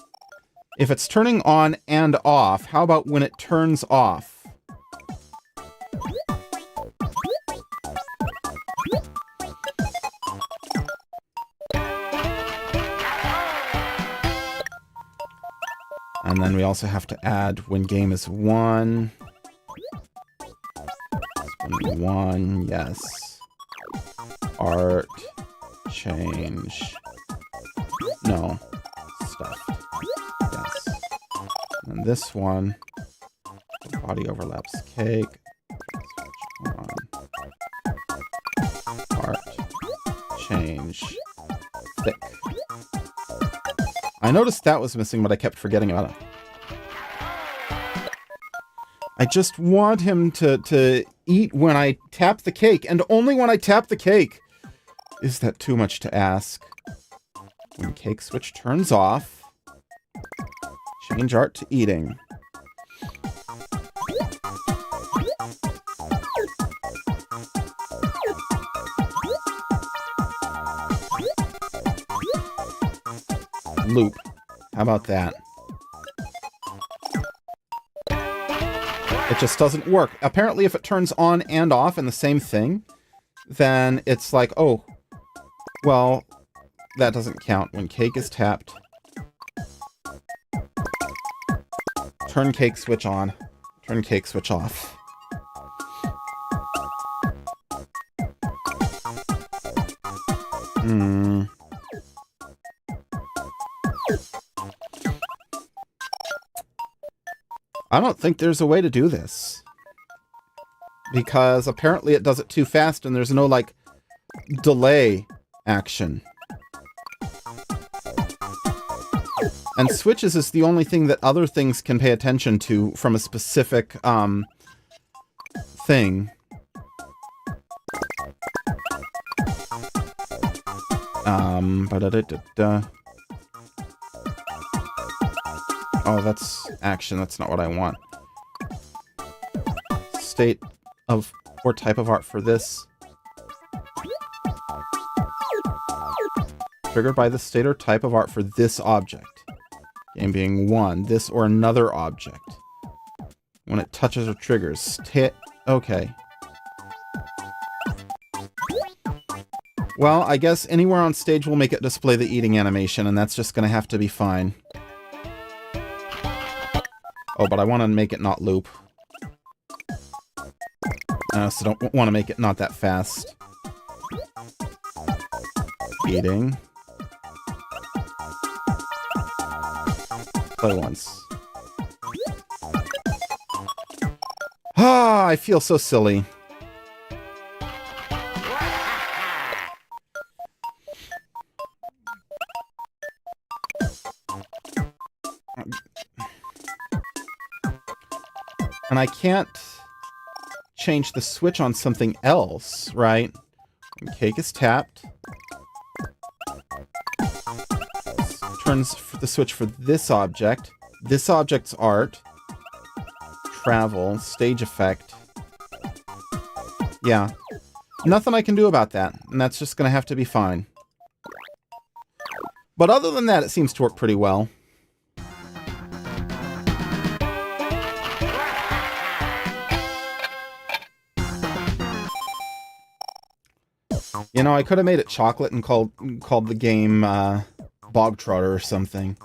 how about when it turns off? And then we also have to add when game is 1. When 1, yes. Art, change. No. Stuff. Yes. And then this one. Body overlaps cake. Switch on. Art, change. Thick. I noticed that was missing, but I kept forgetting about it. I just want him to eat when I tap the cake, and only when I tap the cake. Is that too much to ask? When cake switch turns off, change art to eating. Loop. How about that? It just doesn't work. Apparently, if it turns on and off in the same thing, then it's like, oh, well, that doesn't count. When cake is tapped, turn cake switch on, turn cake switch off. I don't think there's a way to do this. Because apparently it does it too fast and there's no, like, delay action. And switches is the only thing that other things can pay attention to from a specific, thing. Oh, that's action. That's not what I want. State of or type of art for this. Triggered by the state or type of art for this object. Game being 1. This or another object. When it touches or triggers. Okay. Well, I guess anywhere on stage will make it display the eating animation, and that's just going to have to be fine. Oh, but I want to make it not loop. So don't want to make it not that fast. Eating. Play once. Ah, I feel so silly. And I can't change the switch on something else, right? When cake is tapped. Turns the switch for this object. This object's art. Travel. Stage effect. Yeah. Nothing I can do about that. And that's just going to have to be fine. But other than that, it seems to work pretty well. You know, I could have made it chocolate and called the game Bog Trotter or something.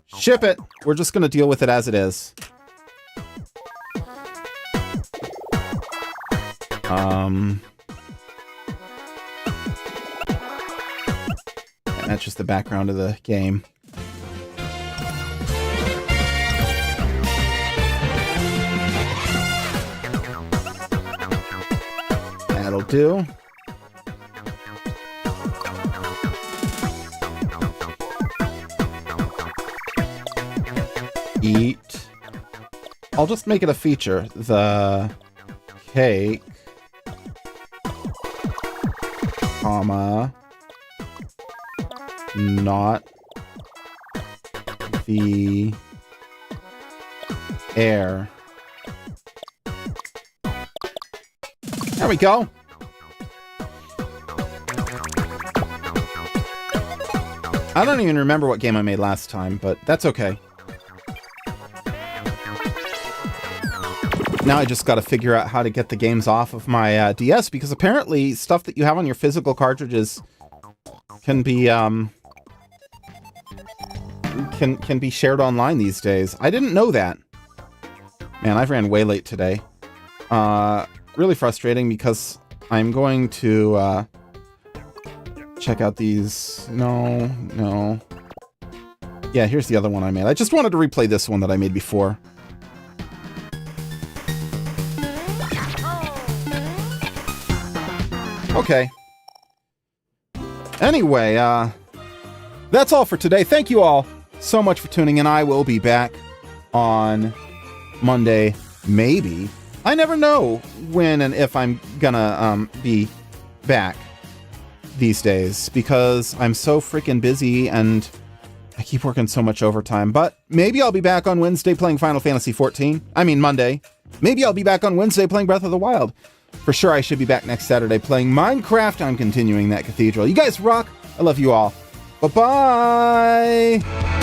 Ship it! We're just going to deal with it as it is. And that's just the background of the game. do. Eat. I'll just make it a feature. The cake, comma, not the air. There we go. I don't even remember what game I made last time, but that's okay. Now I just got to figure out how to get the games off of my DS, because apparently stuff that you have on your physical cartridges can be can be shared online these days. I didn't know that. Man, I ran way late today. Really frustrating because I'm going to check out these. No. Yeah, here's the other one I made. I just wanted to replay this one that I made before. Okay. Anyway, that's all for today. Thank you all so much for tuning in. I will be back on Monday, maybe. I never know when and if I'm gonna be back these days, because I'm so freaking busy and I keep working so much overtime. But maybe I'll be back on Wednesday playing Final Fantasy XIV. I mean Monday. Maybe I'll be back on Wednesday playing Breath of the Wild. For sure, I should be back next Saturday playing Minecraft. I'm continuing that Cathedral. You guys rock. I love you all. Bye-bye.